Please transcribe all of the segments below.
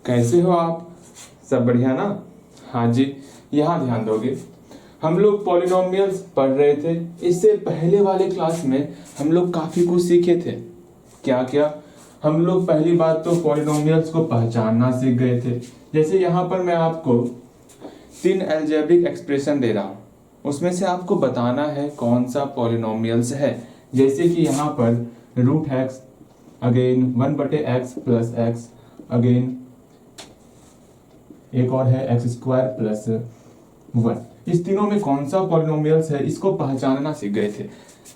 कैसे हो आप? सब बढ़िया ना? हाँ जी, यहाँ ध्यान दोगे। हम लोग पॉलिनोमियल्स पढ़ रहे थे। इससे पहले वाले क्लास में हम लोग काफी कुछ सीखे थे। क्या क्या? हम लोग पहली बात तो पॉलिनोमियल्स को पहचानना सीख गए थे। जैसे यहाँ पर मैं आपको 3 अलजेब्रिक एक्सप्रेशन दे रहा हूँ, उसमें से आपको बताना है कौन सा पॉलिनोमियल्स है। जैसे कि यहाँ पर root x, again 1/x plus x, again एक और है एक्स स्क्वायर प्लस 1। इस तीनों में कौन सा पॉलिनोमियल्स है, इसको पहचानना सीख गए थे।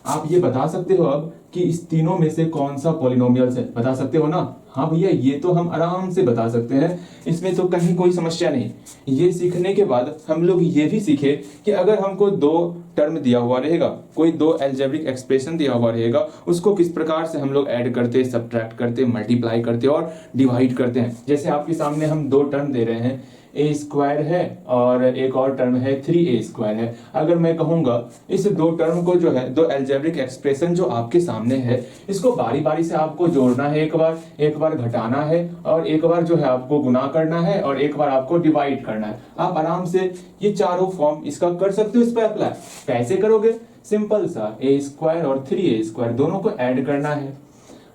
आप ये बता सकते हो अब कि इस तीनों में से कौन सा पॉलिनोमियल्स है? बता सकते हो ना? हाँ भैया, ये तो हम आराम से बता सकते हैं, इसमें तो कहीं कोई समस्या नहीं। ये सीखने के बाद हम लोग ये भी सीखे कि अगर हमको 2 टर्म दिया हुआ रहेगा, कोई 2 अलजेब्रिक एक्सप्रेशन दिया हुआ रहेगा, उसको किस प्रकार से हम लोग ऐड करते, सब्ट्रैक्ट करते, मल्टीप्लाई करते और डिवाइड करते हैं। जैसे आपके सामने हम 2 टर्म दे रहे हैं, ए स्क्वायर है और एक और टर्म है 3a स्क्वायर है। अगर मैं कहूंगा इस 2 टर्म को जो है, 2 अलजेब्रिक एक्सप्रेशन जो आपके सामने है, इसको बारी बारी से आपको जोड़ना है, एक बार घटाना है और एक बार जो है आपको गुना करना है और एक बार आपको डिवाइड करना है। आप आराम से ये चारों फॉर्म इसका कर सकते हो। इस पर अप्लाई कैसे करोगे? सिंपल सा, ए स्क्वायर और 3a स्क्वायर दोनों को ऐड करना है।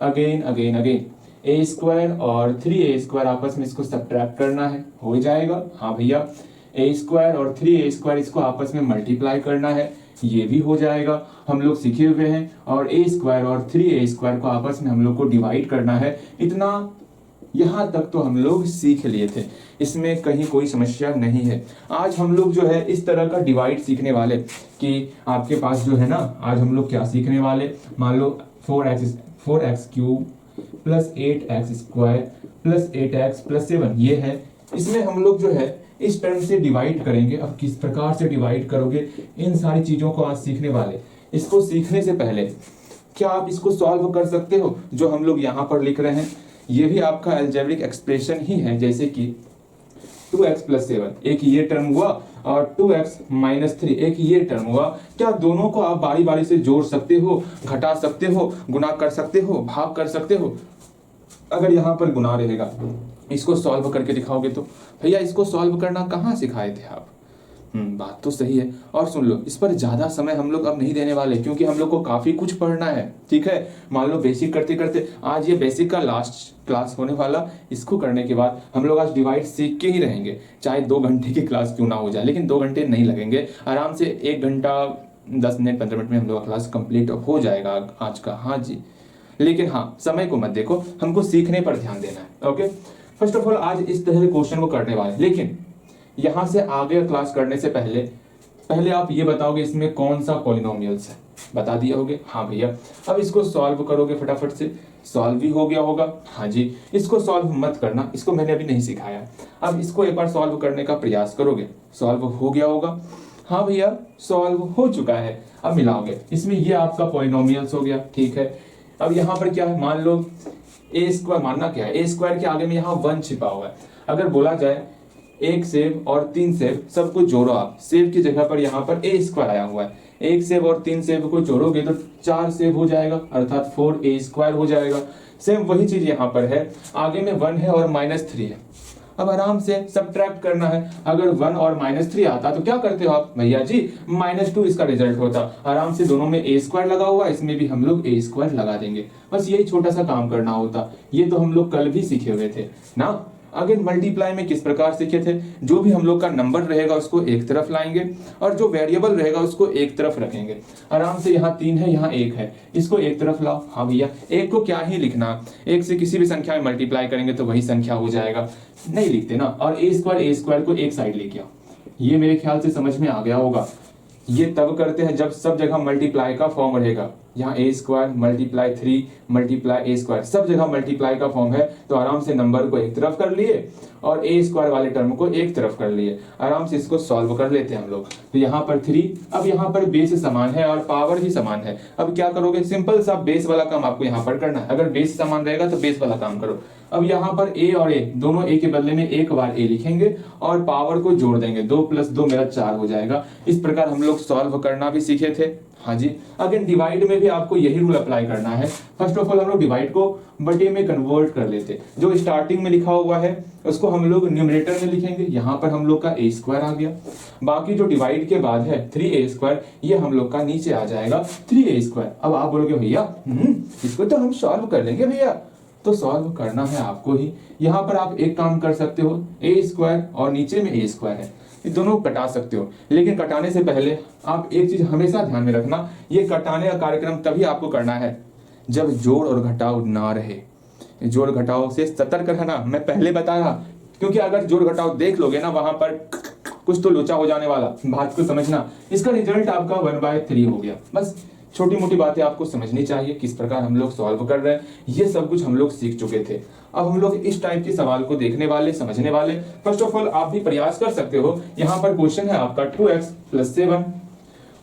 अगेन अगेन अगेन ए स्क्वायर और 3a स्क्वायर आपस में इसको सब्ट्रैक्ट करना है, हो जाएगा। हाँ भैया, ए स्क्वायर और 3a स्क्वायर इसको आपस में मल्टीप्लाई करना है, ये भी हो जाएगा, हम लोग सीखे हुए हैं। और ए स्क्वायर और 3a स्क्वायर को आपस में हम लोग को डिवाइड करना है। इतना यहाँ तक तो हम लोग सीख लिए थे, इसमें कहीं कोई समस्या नहीं है। आज हम लोग जो है इस तरह का डिवाइड सीखने वाले कि आपके पास जो है ना, आज हम लोग क्या सीखने वाले, मान लो 4x cube plus 8x square plus 8x plus 7 ये है। इसमें हम लोग जो है इस टर्म से डिवाइड करेंगे। अब किस प्रकार से डिवाइड करोगे, इन सारी चीजों को आज सीखने वाले। इसको सीखने से पहले क्या आप इसको सॉल्व कर सकते हो? जो हम लोग यहाँ पर लिख रहे हैं ये भी आपका अलजेब्रिक एक्सप्रेशन ही है। जैसे कि 2x प्लस 7 एक ये टर्म हुआ और 2x माइनस 3 एक ये टर्म हुआ। क्या दोनों को आप बारी बारी से जोड़ सकते हो, घटा सकते हो, गुना कर सकते हो, भाग कर सकते हो? अगर यहाँ पर गुना रहेगा, इसको सॉल्व करके दिखाओगे तो भैया इसको सॉल्व करना कहाँ सिखाए थे आप? बात तो सही है। और सुन लो, इस पर ज्यादा समय हम लोग अब नहीं देने वाले, क्योंकि हम लोग को काफी कुछ पढ़ना है। ठीक है, मान लो बेसिक करते करते आज ये बेसिक का लास्ट क्लास होने वाला, इसको करने के बाद हम लोग आज डिवाइड सीख के ही रहेंगे, चाहे 2 घंटे की क्लास क्यों ना हो जाए। लेकिन 2 घंटे नहीं लगेंगे, आराम से 1 घंटा 10 मिनट 15 मिनट में हम लोग का क्लास कंप्लीट हो जाएगा आज का। हाँ जी, लेकिन हाँ, समय को मत देखो, हमको सीखने पर ध्यान देना है। ओके, फर्स्ट ऑफ ऑल आज इस तरह के क्वेश्चन को करने वाले। लेकिन यहां से आगे क्लास करने से पहले आप ये बताओगे इसमें कौन सा पॉलिनोमियल्स है, बता दिए होगे। हाँ भैया, अब इसको सॉल्व करोगे फटाफट से। सॉल्व भी हो गया होगा। हाँ जी, इसको सॉल्व मत करना, इसको मैंने अभी नहीं सिखाया। अब इसको एक बार सॉल्व करने का प्रयास करोगे। सॉल्व हो गया होगा। हाँ भैया, सॉल्व हो चुका है। अब मिलाओगे, इसमें ये आपका पॉलिनोमियल्स हो गया। ठीक है, अब यहाँ पर क्या है, मान लो ए स्क्वायर, मानना क्या है, ए स्क्वायर के आगे में यहाँ 1 छिपा हुआ है। अगर बोला जाए 1 सेब और 3 सेब सबको जोड़ो आप, सेब की जगह पर यहाँ पर ए स्क्वायर आया हुआ है, 1 सेब और 3 सेब को जोड़ोगे तो 4 सेब हो जाएगा, अर्थात 4a स्क्वायर हो जाएगा। सेम वही चीज यहाँ पर है, आगे में 1 है और -3 है। अब आराम से सब्ट्रैक्ट करना है। अगर 1 और -3 आता तो क्या करते हो आप? भैया जी -2 इसका रिजल्ट होता। आराम से दोनों में a स्क्वायर लगा हुआ, इसमें भी हम लोग a स्क्वायर लगा देंगे। बस यही छोटा सा काम करना होता। ये तो हम लोग कल भी सीखे हुए थे ना। अगेन मल्टीप्लाई में किस प्रकार सीखे थे, जो भी हम लोग का नंबर रहेगा उसको एक तरफ लाएंगे और जो वेरिएबल रहेगा उसको एक तरफ रखेंगे। आराम से यहाँ 3 है, यहाँ 1 है, इसको एक तरफ लाओ। हाँ भैया, 1 को क्या ही लिखना, 1 से किसी भी संख्या में मल्टीप्लाई करेंगे तो वही संख्या हो जाएगा, नहीं लिखते ना। और a स्क्वायर को एक साइड लेके आओ। ये मेरे ख्याल से समझ में आ गया होगा। ये तब करते हैं जब सब जगह मल्टीप्लाई का फॉर्म रहेगा। यहाँ a square multiply 3 multiply a square, सब जगह मल्टीप्लाई का फॉर्म है, तो आराम से नंबर को एक तरफ कर लिए और a स्क्वायर वाले टर्म को एक तरफ कर लिए। आराम से इसको सॉल्व कर लेते हैं हम लोग। तो यहाँ पर 3, अब यहाँ पर बेस समान है और पावर भी समान है। अब क्या करोगे, सिंपल सा बेस वाला काम आपको यहाँ पर करना है। अगर बेस समान रहेगा तो बेस वाला काम करो। अब यहाँ पर a और a दोनों a के बदले में एक बार a लिखेंगे और पावर को जोड़ देंगे। 2 + 2 मेरा 4 हो जाएगा। इस प्रकार हम लोग सॉल्व करना भी सीखे थे। हाँ जी, अगेन डिवाइड में भी आपको यही रूल अप्लाई करना है। फर्स्ट ऑफ ऑल हम लोग डिवाइड को बटे में कन्वर्ट कर लेते, जो स्टार्टिंग में लिखा हुआ है उसको हम लोग न्यूमरेटर में लिखेंगे, यहाँ पर हम लोग का a स्क्वायर आ गया, बाकी जो डिवाइड के बाद है 3a स्क्वायर ये हम लोग का नीचे आ जाएगा 3a स्क्वायर। अब आप बोलोगे भैया इसको तो हम सॉल्व कर लेंगे भैया, तो सॉल्व करना है आपको ही। यहाँ पर आप एक काम कर सकते हो, a स्क्वायर और नीचे में a स्क्वायर है, ये दोनों कटा सकते हो, लेकिन कटाने से पहले आप एक चीज हमेशा ध्यान में रखना, ये कटाने का कार्यक्रम तभी आपको करना है जब जोड़ और घटाव ना रहे। जोड़ घटाव से सतर्क रहना, मैं पहले बता रहा, क्योंकि अगर जोड़ घटाव देख लोगे ना वहां पर कुछ तो लोचा हो जाने वाला, बात को समझना। इसका रिजल्ट आपका 1/3 हो गया। बस छोटी मोटी बातें आपको समझनी चाहिए, किस प्रकार हम लोग सॉल्व कर रहे हैं, ये सब कुछ हम लोग सीख चुके थे। अब हम लोग इस टाइप के सवाल को देखने वाले, समझने वाले। फर्स्ट ऑफ ऑल आप भी प्रयास कर सकते हो, यहाँ पर क्वेश्चन है आपका 2x + 7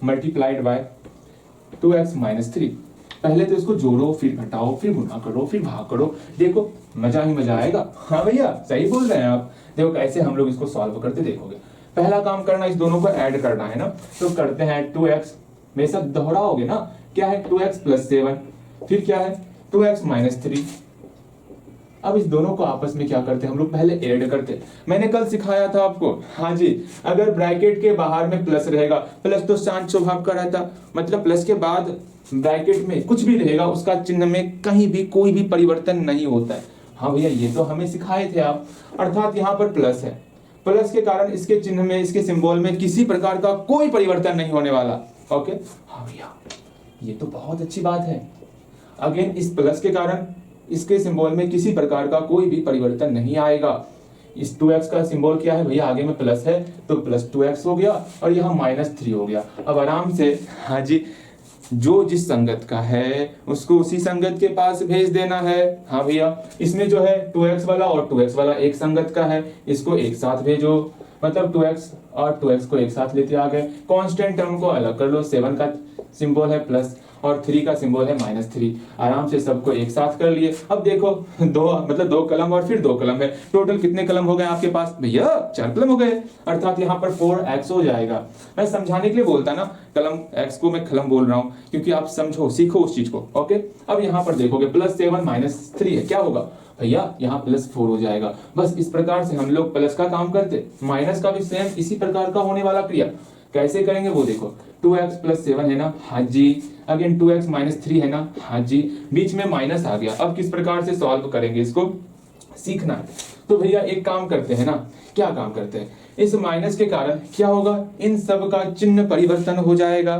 मल्टीप्लाइड बाय 2x - 3। पहले तो इसको जोड़ो, फिर घटाओ, फिर गुणा करो, फिर भाग करो, देखो मजा ही मजा आएगा। हाँ भैया सही बोल रहे हैं आप। देखो कैसे हम लोग इसको सॉल्व करते देखोगे। पहला काम करना, इस दोनों को ऐड करना है ना, तो करते हैं 2x, मेरे साथ दोहराओगे ना, क्या है 2x + 7, फिर क्या है 2x - 3। अब इस दोनों को आपस में क्या करते हैं हम लोग, पहले ऐड करते। मैंने कल सिखाया था आपको, हाँ जी, अगर ब्रैकेट के बाहर में प्लस रहेगा, प्लस तो शांत स्वभाव का रहता, मतलब प्लस के बाद ब्रैकेट में कुछ भी रहेगा उसका चिन्ह में कहीं भी कोई भी परिवर्तन नहीं होता है। हाँ भैया ये तो हमें सिखाए थे आप। अर्थात यहाँ पर प्लस है, प्लस के कारण इसके चिन्ह में, इसके सिंबल में किसी प्रकार का कोई परिवर्तन नहीं होने वाला। ओके, हाँ भैया ये तो बहुत अच्छी बात है। अगेन इस प्लस के कारण इसके सिंबल में किसी प्रकार का कोई भी परिवर्तन नहीं आएगा। इस 2x का सिंबल क्या है भैया, आगे में प्लस है तो +2x हो गया, और यहाँ -3 हो गया। अब आराम से, हाँ जी, जो जिस संगत का है उसको उसी संगत के पास भेज देना है। हाँ भैया, इसमें जो है 2x वाला और 2x वाला एक संगत का है, इसको एक साथ भेजो, मतलब 2x और 2x को एक साथ लेते आ गए। कांस्टेंट टर्म को अलग कर लो, 7 का सिंबल है प्लस और 3 का सिंबल है -3, आराम से सबको एक साथ कर लिए। अब देखो दो कलम और फिर 2 कलम है, टोटल कितने कलम हो गए आपके पास भैया, 4 कलम हो गए, अर्थात यहाँ पर 4x हो जाएगा। मैं समझाने के लिए बोलता ना, कलम x को मैं कलम बोल रहा हूँ क्योंकि आप समझो, सीखो उस चीज को। ओके, अब यहाँ पर देखोगे +7 - 3 है, क्या होगा भैया, यहाँ +4 हो जाएगा। बस इस प्रकार से हम लोग प्लस का काम करते, माइनस का भी सेम इसी प्रकार का होने वाला क्रिया। कैसे करेंगे वो देखो, 2x + 7 है ना, हाँ जी, अगेन 2x - 3 है ना, हाँ जी, बीच में माइनस आ गया। अब किस प्रकार से सॉल्व करेंगे इसको सीखना है। तो भैया एक काम करते हैं ना, क्या काम करते हैं, इस माइनस के कारण क्या होगा, इन सब का चिन्ह परिवर्तन हो जाएगा।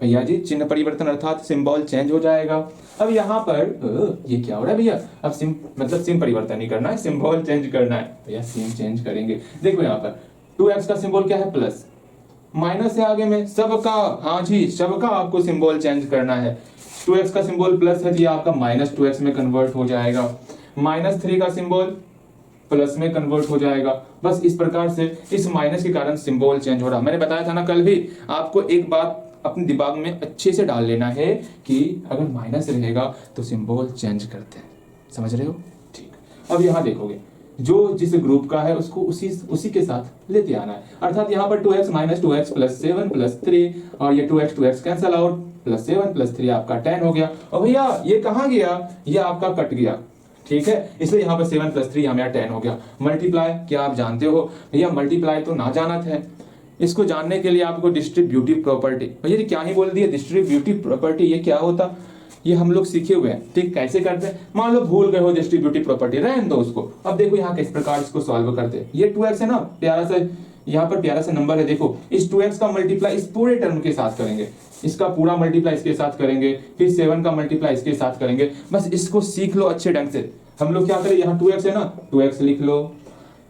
भैया जी चिन्ह परिवर्तन अर्थात सिंबल चेंज हो जाएगा। अब यहाँ पर ये क्या हो रहा है भैया, अब सिम परिवर्तन नहीं करना है, सिंबल चेंज करना है। भैया सिम चेंज करेंगे, देखो यहाँ पर 2x का सिंबल क्या है प्लस, माइनस है आगे में, सबका, हाँ जी सबका आपको सिंबल चेंज करना है। 2x का सिंबल प्लस है तो ये आपका -2x में कन्वर्ट हो जाएगा, -3 का सिंबल प्लस में कन्वर्ट हो जाएगा। बस इस प्रकार से इस माइनस के कारण सिंबल चेंज हो रहा। मैंने बताया था ना कल भी, आपको एक बात अपने दिमाग में अच्छे से डाल लेना है कि अगर माइनस रहेगा तो सिंबल चेंज करते हैं, समझ रहे हो, ठीक। अब यहाँ देखोगे जो जिस ग्रुप का है उसको उसी के साथ लेते आना है, अर्थात यहाँ पर 2x - 2x + 7 + 3 और ये 2x कैंसल आउट, +7 + 3 आपका 10 हो गया। और भैया ये कहाँ गया, ये आपका कट गया, ठीक है, इसलिए यहाँ पर 7 + 3 हमारा 10 हो गया। मल्टीप्लाई क्या आप जानते हो भैया, मल्टीप्लाई तो ना जाना है, इसको जानने के लिए आपको डिस्ट्रीब्यूटिव प्रॉपर्टी, भैया क्या ही बोल दिया डिस्ट्रीब्यूटिव प्रॉपर्टी, ये क्या होता, ये हम लोग सीखे हुए हैं, ठीक। कैसे करते हैं, मान लो भूल गए हो डिस्ट्रीब्यूटिव प्रॉपर्टी, रहने दो उसको। अब देखो यहाँ किस प्रकार इसको सॉल्व करते हैं। ये 2x है ना, प्यारा सा यहाँ पर प्यारा सा नंबर है, देखो इस 2x का मल्टीप्लाई इस पूरे टर्म के साथ करेंगे, इसका पूरा मल्टीप्लाई इसके साथ करेंगे, फिर 7 का मल्टीप्लाई इसके साथ करेंगे। बस इसको सीख लो अच्छे ढंग से। हम लोग क्या करें, यहाँ 2x है ना, 2x लिख लो,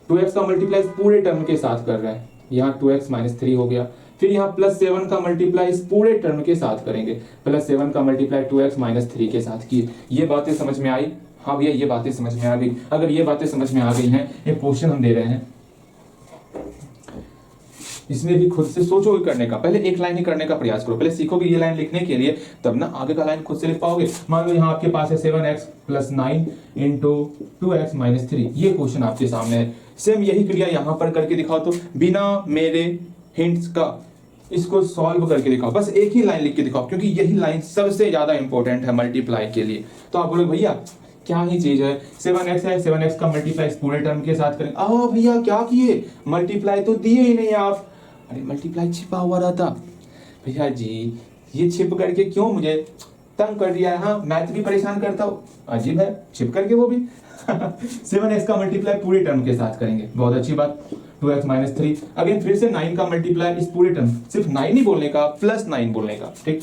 2x का मल्टीप्लाई पूरे टर्म के साथ कर रहे हैं, यहाँ 2x - 3 हो गया। फिर यहाँ +7 का मल्टीप्लाई इस पूरे टर्म के साथ करेंगे, +7 का मल्टीप्लाई 2x - 3 के साथ किए। ये बातें समझ में आई, हाँ भैया ये बातें समझ में आ गई। अगर ये बातें समझ में आ गई हैं, ये क्वेश्चन हम दे रहे हैं, इसमें भी खुद से सोचोगे करने का, पहले एक लाइन ही करने का प्रयास करो, पहले सीखोगे ये लाइन लिखने के लिए, तब ना आगे का लाइन खुद से लिख पाओगे। मान लो यहाँ आपके पास है 7x + 9 × 2x - 3, ये क्वेश्चन आपके सामने है। सेम यही क्रिया यहाँ पर करके दिखाओ तो, बिना मेरे हिंट्स का इसको सॉल्व करके दिखाओ, बस एक ही लाइन लिख के दिखाओ, क्योंकि यही लाइन सबसे ज्यादा इंपॉर्टेंट है मल्टीप्लाई के लिए। तो आप बोलोगे भैया क्या ही चीज है, 7x है, 7x का मल्टीप्लाई इस पूरे टर्म के साथ करेंगे। भैया क्या किए, मल्टीप्लाई तो दिए ही नहीं आप। अरे मल्टीप्लाई छिपा हुआ रहता। भैया जी ये छिप करके क्यों मुझे तंग कर दिया है, हाँ मैथ भी परेशान करता हूँ, अजीब है, छिप करके वो भी 7x का मल्टीप्लाई पूरे टर्म के साथ करेंगे, बहुत अच्छी बात। 2x माइनस 3, अगेन फिर से 9 का मल्टीप्लाई इस पूरे टर्म, सिर्फ 9 नहीं बोलने का, प्लस 9 बोलने का, ठीक।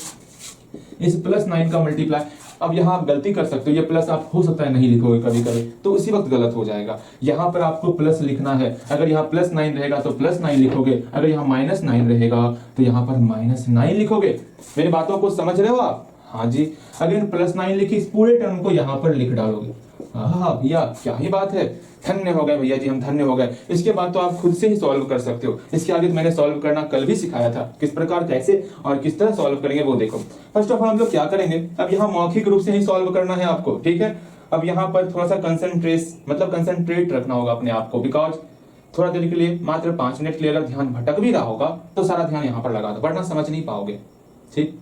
इस प्लस 9 का मल्टीप्लाई, अब यहाँ आप गलती कर सकते हो, ये प्लस आप हो सकता है नहीं लिखोगे कभी कभी, तो उसी वक्त गलत हो जाएगा। यहाँ पर आपको प्लस लिखना है, अगर यहाँ प्लस 9 रहेगा तो प्लस 9 लिखोगे, अगर यहाँ माइनस 9 रहेगा तो यहाँ पर माइनस 9 लिखोगे। मेरी बातों को समझ रहे हो आप? हाँ जी। अगर प्लस 9 लिखी इस पूरे टर्म को यहाँ पर लिख डालोगे। हाँ भैया क्या ही बात है, धन्य हो गए भैया जी, हम धन्य हो गए। इसके बाद तो आप खुद से ही सॉल्व कर सकते हो। इसके आगे मैंने सॉल्व करना कल भी सिखाया था, किस प्रकार कैसे और किस तरह सॉल्व करेंगे वो देखो। फर्स्ट ऑफ ऑल हम लोग क्या करेंगे, अब यहाँ मौखिक रूप से ही सॉल्व करना है आपको, ठीक है। अब यहाँ पर थोड़ा सा कंसंट्रेट रखना होगा अपने आप को, बिकॉज थोड़ा देर के लिए मात्र 5 मिनट के लिए अगर ध्यान भटक भी रहा होगा तो सारा ध्यान यहाँ पर लगा दो, वरना समझ नहीं पाओगे, ठीक।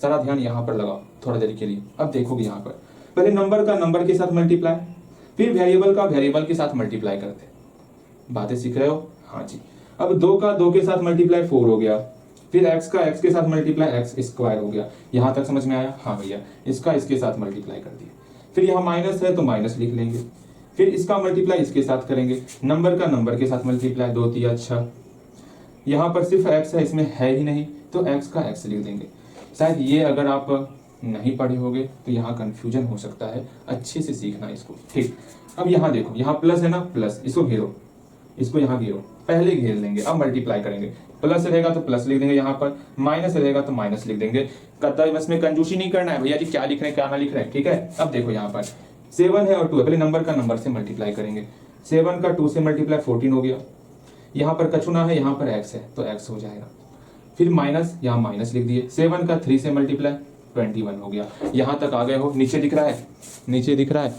सारा ध्यान यहाँ पर लगाओ थोड़ा देर के लिए। अब देखोगे यहाँ पर पहले नंबर का नंबर के साथ मल्टीप्लाई, फिर वेरिएबल का वेरिएबल के साथ मल्टीप्लाई करते। बातें सीख रहे हो? हाँ जी। अब 2 का 2 के साथ मल्टीप्लाई 4 हो गया, फिर x का x के साथ मल्टीप्लाई x स्क्वायर हो गया। यहाँ तक समझ में आया? हाँ भैया। इसका इसके साथ मल्टीप्लाई कर दिया, फिर यहाँ माइनस है तो माइनस लिख लेंगे, फिर इसका मल्टीप्लाई इसके साथ करेंगे, नंबर का नंबर के साथ मल्टीप्लाई 2 3 6। यहाँ पर सिर्फ x है, इसमें है ही नहीं तो x का x लिख देंगे। शायद ये अगर आप नहीं पढ़े होगे तो यहाँ कंफ्यूजन हो सकता है, अच्छे से सीखना इसको, ठीक। अब यहाँ देखो, यहाँ प्लस है ना, प्लस इसको घेरो, इसको यहाँ घेरो, पहले घेर लेंगे, अब मल्टीप्लाई करेंगे। प्लस रहेगा तो प्लस लिख देंगे, यहाँ पर माइनस रहेगा तो माइनस लिख देंगे। कतई इसमें कंजूसी नहीं करना है भैया जी, क्या लिख रहे हैं क्या ना लिख रहे हैं, ठीक है। अब देखो यहाँ पर 7 है और 2 है, पहले नंबर का नंबर से मल्टीप्लाई करेंगे। 7 का 2 से मल्टीप्लाई 14 हो गया, यहाँ पर कछुना है, यहाँ पर x है तो x हो जाएगा, फिर माइनस, यहाँ माइनस लिख दिए। 7 का 3 से मल्टीप्लाई 21 हो गया। यहाँ तक आ गए हो? नीचे दिख रहा है? नीचे दिख रहा है?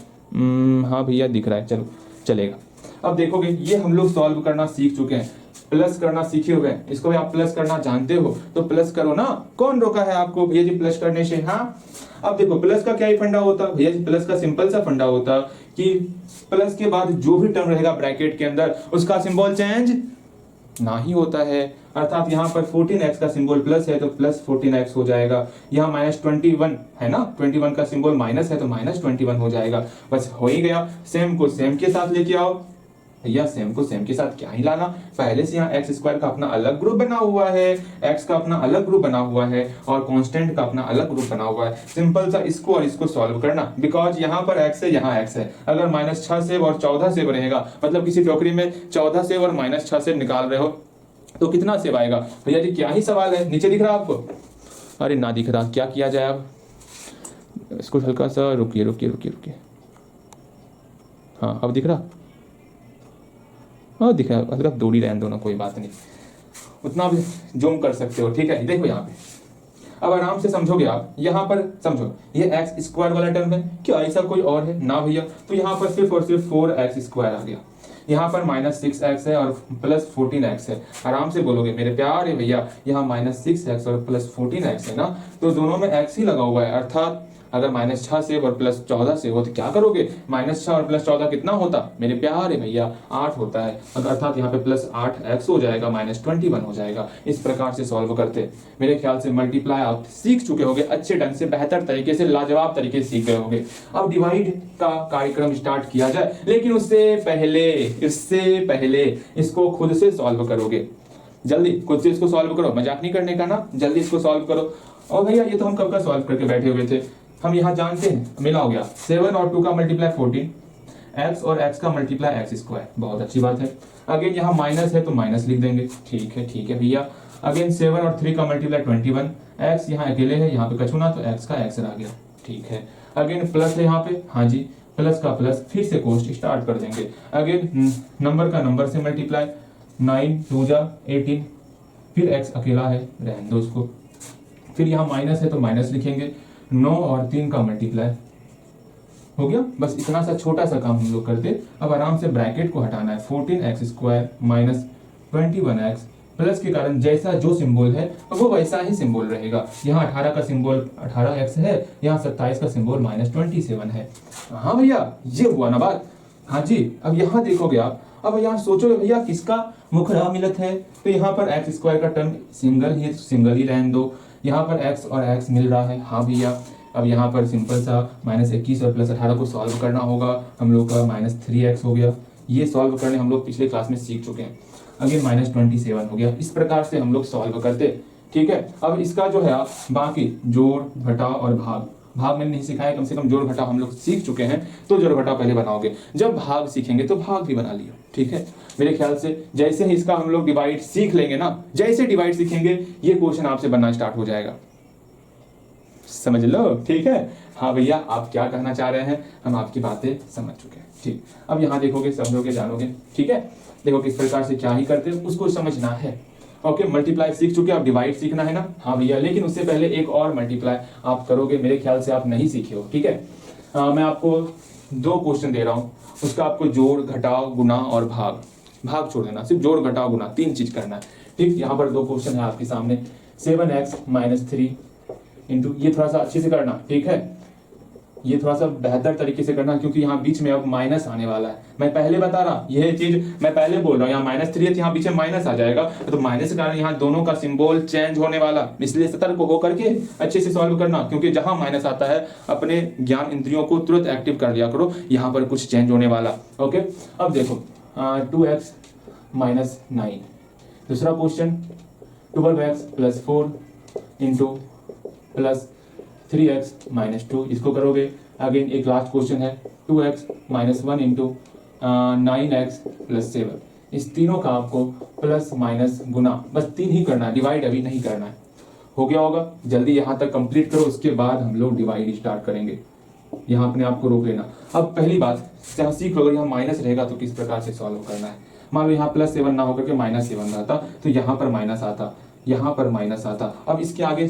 हाँ भैया दिख रहा है, चलो चलेगा। अब देखोगे ये हम लोग सॉल्व करना सीख चुके हैं, प्लस करना सीखे हुए हैं, इसको भी आप प्लस करना जानते हो तो प्लस करो ना, कौन रोका है आपको भैया जी प्लस करने से? हाँ। अब देखो प्लस का क्या ही फंडा होता भैया जी, प्लस का सिंपल सा फंडा होता कि प्लस के बाद जो भी टर्म रहेगा ब्रैकेट के अंदर उसका सिंबल चेंज ना ही होता है। अर्थात यहाँ पर 14x का सिंबल प्लस है तो प्लस 14x हो जाएगा, यहाँ माइनस 21 है ना, 21 का सिंबल माइनस है तो माइनस 21 हो जाएगा, बस हो ही गया। सेम को सेम के साथ लेके आओ भैया, सेम को सेम के साथ क्या ही लाना, पहले से यहाँ एक्स स्क्वायर का अपना अलग ग्रुप बना हुआ है, एक्स का अपना अलग ग्रुप बना हुआ है और कांस्टेंट का अपना अलग ग्रुप बना हुआ है। सिंपल सा इसको और इसको सॉल्व करना, बिकॉज यहाँ पर एक्स है यहाँ एक्स है। अगर -6 सेब और 14 सेब रहेगा, मतलब किसी टोकरी में 14 सेब और -6 सेब निकाल रहे हो तो कितना सेब आएगा भैया जी? क्या ही सवाल है, नीचे दिख रहा आपको? अरे ना दिख रहा, क्या किया जाए अब? इसको हल्का सा रुकिए रुकिए रुकिए रुकिए, हाँ अब दिख रहा? हाँ दिख रहा, हल्का दूरी रहने दो ना, कोई बात नहीं, उतना भी जूम कर सकते हो, ठीक है। देखो यहाँ पे अब आराम से समझोगे आप, यहाँ पर समझो ये एक्स स्क्वायर वाला टर्म है, क्या ऐसा कोई और है? ना भैया, तो यहाँ पर सिर्फ और सिर्फ 4x स्क्वायर आ गया, यहाँ पर -6x है और प्लस 14x है। आराम से बोलोगे मेरे प्यारे भैया, यहाँ -6x और प्लस 14x है ना, तो दोनों में x ही लगा हुआ है। अर्थात अगर -6 से और प्लस 14 से हो तो क्या करोगे? -6 और प्लस 14 कितना होता मेरे प्यारे भैया? 8 होता है। अर्थात यहाँ पे प्लस 8x हो जाएगा, -21 हो जाएगा। इस प्रकार से सॉल्व करते मेरे ख्याल से मल्टीप्लाई आप सीख चुके होगे अच्छे ढंग से, बेहतर तरीके से, लाजवाब तरीके से सीख गए होगे। अब डिवाइड का कार्यक्रम स्टार्ट किया जाए, लेकिन उससे पहले इसको खुद से सॉल्व करोगे। जल्दी खुद से इसको सॉल्व करो, मजाक नहीं करने का ना, जल्दी इसको सॉल्व करो। और भैया ये तो हम कब का सॉल्व करके बैठे हुए थे, हम यहाँ जानते हैं, मिला हो गया। 7 और 2 का मल्टीप्लाई 14, x और x का मल्टीप्लाई एक्स स्क्वायर, बहुत अच्छी बात है। अगेन यहाँ माइनस है तो माइनस लिख देंगे, ठीक है भैया। अगेन 7 और 3 का मल्टीप्लाई 21, x यहाँ अकेले है, यहाँ पे कछुना तो x का x आ गया, ठीक है। अगेन प्लस है यहाँ पे, हाँ जी, प्लस का प्लस, फिर से कोष्ट स्टार्ट कर देंगे। अगेन नंबर का नंबर से मल्टीप्लाई, 9 2 जा 18, फिर x अकेला है, रहने दो उसको। फिर यहाँ माइनस है तो माइनस लिखेंगे, 9 और 3 का मल्टीप्लाई हो गया। बस इतना सा छोटा सा काम हम लोग करते। अब आराम से ब्रैकेट को हटाना है, 14x square minus 21x plus के कारण जैसा जो सिंबल है वो वैसा ही सिंबल रहेगा। यहाँ 18 का सिंबल 18x है, यहाँ 27 का सिंबल -27 है। हाँ भैया, ये हुआ ना बात। हाँ जी, अब यहाँ देखोगे आप, अब यहाँ सोचो भैया किसका मुखड़ा मिलत है, तो यहाँ पर x² का टर्म सिंगल ही रहने दो। यहाँ पर x और x मिल रहा है। हाँ भैया, अब यहाँ पर सिंपल सा -21 और +18 को सॉल्व करना होगा। हम लोग का -3x हो गया। ये सॉल्व करने हम लोग पिछले क्लास में सीख चुके हैं। अगेन -27 हो गया। इस प्रकार से हम लोग सॉल्व करते। ठीक है, अब इसका जो है आप बाकी जोड़ घटाव और भाग मैंने नहीं सिखाया, कम से कम जोड़ घटाव हम लोग सीख चुके हैं, तो जोड़ घटाव पहले बनाओगे। जब भाग सीखेंगे तो भाग भी बना लियो। ठीक है, मेरे ख्याल से जैसे ही इसका हम लोग डिवाइड सीख लेंगे ना, जैसे डिवाइड सीखेंगे ये क्वेश्चन आपसे बनना स्टार्ट हो जाएगा। समझ लो। ठीक है, हाँ भैया, आप क्या कहना चाह रहे हैं हम आपकी बातें समझ चुके हैं। ठीक, अब यहाँ देखोगे, समझोगे, जानोगे। ठीक है, देखो किस प्रकार से क्या ही करते हैं उसको समझना है। ओके, मल्टीप्लाई सीख चुके, आप डिवाइड सीखना है ना। हाँ भैया, लेकिन उससे पहले एक और मल्टीप्लाई आप करोगे, मेरे ख्याल से आप नहीं सीखे हो। ठीक है, मैं आपको 2 क्वेश्चन दे रहा हूँ, उसका आपको जोड़ घटाव गुना और भाग छोड़ देना, सिर्फ जोड़ घटाव गुना 3 चीज करना है। ठीक, यहाँ पर 2 क्वेश्चन है आपके सामने। 7x - 3 इंटू, ये थोड़ा सा अच्छे से करना। ठीक है, ये थोड़ा सा बेहतर तरीके से करना, क्योंकि यहाँ बीच में अब माइनस आने वाला है। मैं पहले बता रहा, यह चीज मैं पहले बोल रहा हूँ, यहाँ -3 है, यहाँ बीच में माइनस आ जाएगा, तो माइनस के कारण यहाँ दोनों का सिंबल चेंज होने वाला, इसलिए सतर्क होकर के अच्छे से सॉल्व करना, क्योंकि जहां माइनस आता है अपने ज्ञान इंद्रियों को तुरंत एक्टिव कर लिया करो, यहाँ पर कुछ चेंज होने वाला। ओके, अब देखो 2x - 9, दूसरा क्वेश्चन 12x + 4 इंटू +3x - 2, इसको करोगे। अगेन एक लास्ट क्वेश्चन है 2x - 1 इंटू 9x + 7, इस तीनों का आपको प्लस माइनस गुना, बस 3 ही करना है, डिवाइड अभी नहीं करना है। हो गया होगा, जल्दी यहाँ तक कंप्लीट करो, उसके बाद हम लोग डिवाइड स्टार्ट करेंगे। यहाँ अपने आप को रोक लेना। अब पहली बात, जहाँ सीख लो, यहाँ माइनस रहेगा तो किस प्रकार से सॉल्व करना है। मान लो यहाँ +7 ना होकर के -7 रहता, तो यहाँ पर माइनस आता, यहाँ पर माइनस आता। अब इसके आगे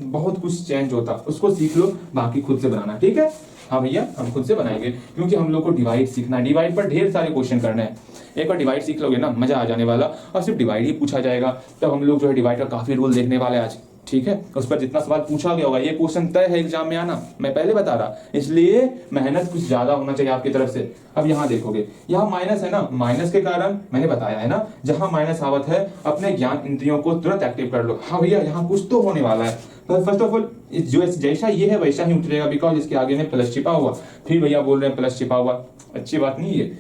बहुत कुछ चेंज होता, उसको सीख लो, बाकी खुद से बनाना। ठीक है, हाँ भैया, हम खुद से बनाएंगे, क्योंकि हम लोग को डिवाइड सीखना है। डिवाइड पर ढेर सारे क्वेश्चन करने हैं। एक बार डिवाइड सीख लोगे ना, मजा आ जाने वाला, और सिर्फ डिवाइड ही पूछा जाएगा। तब हम लोग जो है डिवाइड का काफी रूल देखने वाले आज। ठीक है, उस पर जितना सवाल पूछा गया होगा, ये क्वेश्चन तय है एग्जाम में आना, मैं पहले बता रहा, इसलिए मेहनत कुछ ज्यादा होना चाहिए आपकी तरफ से। अब यहाँ देखोगे, यहाँ माइनस है ना, माइनस के कारण मैंने बताया है ना, जहां माइनस आवत है अपने ज्ञान इंद्रियों को तुरंत एक्टिव कर लो। हाँ भैया, यहाँ कुछ तो होने वाला है। फर्स्ट ऑफ ऑल, जो जैसा ये है वैसा ही उतरेगा, बिकॉज इसके आगे में प्लस छिपा हुआ। फिर भैया बोल रहे हैं प्लस छिपा हुआ, अच्छी बात नहीं है,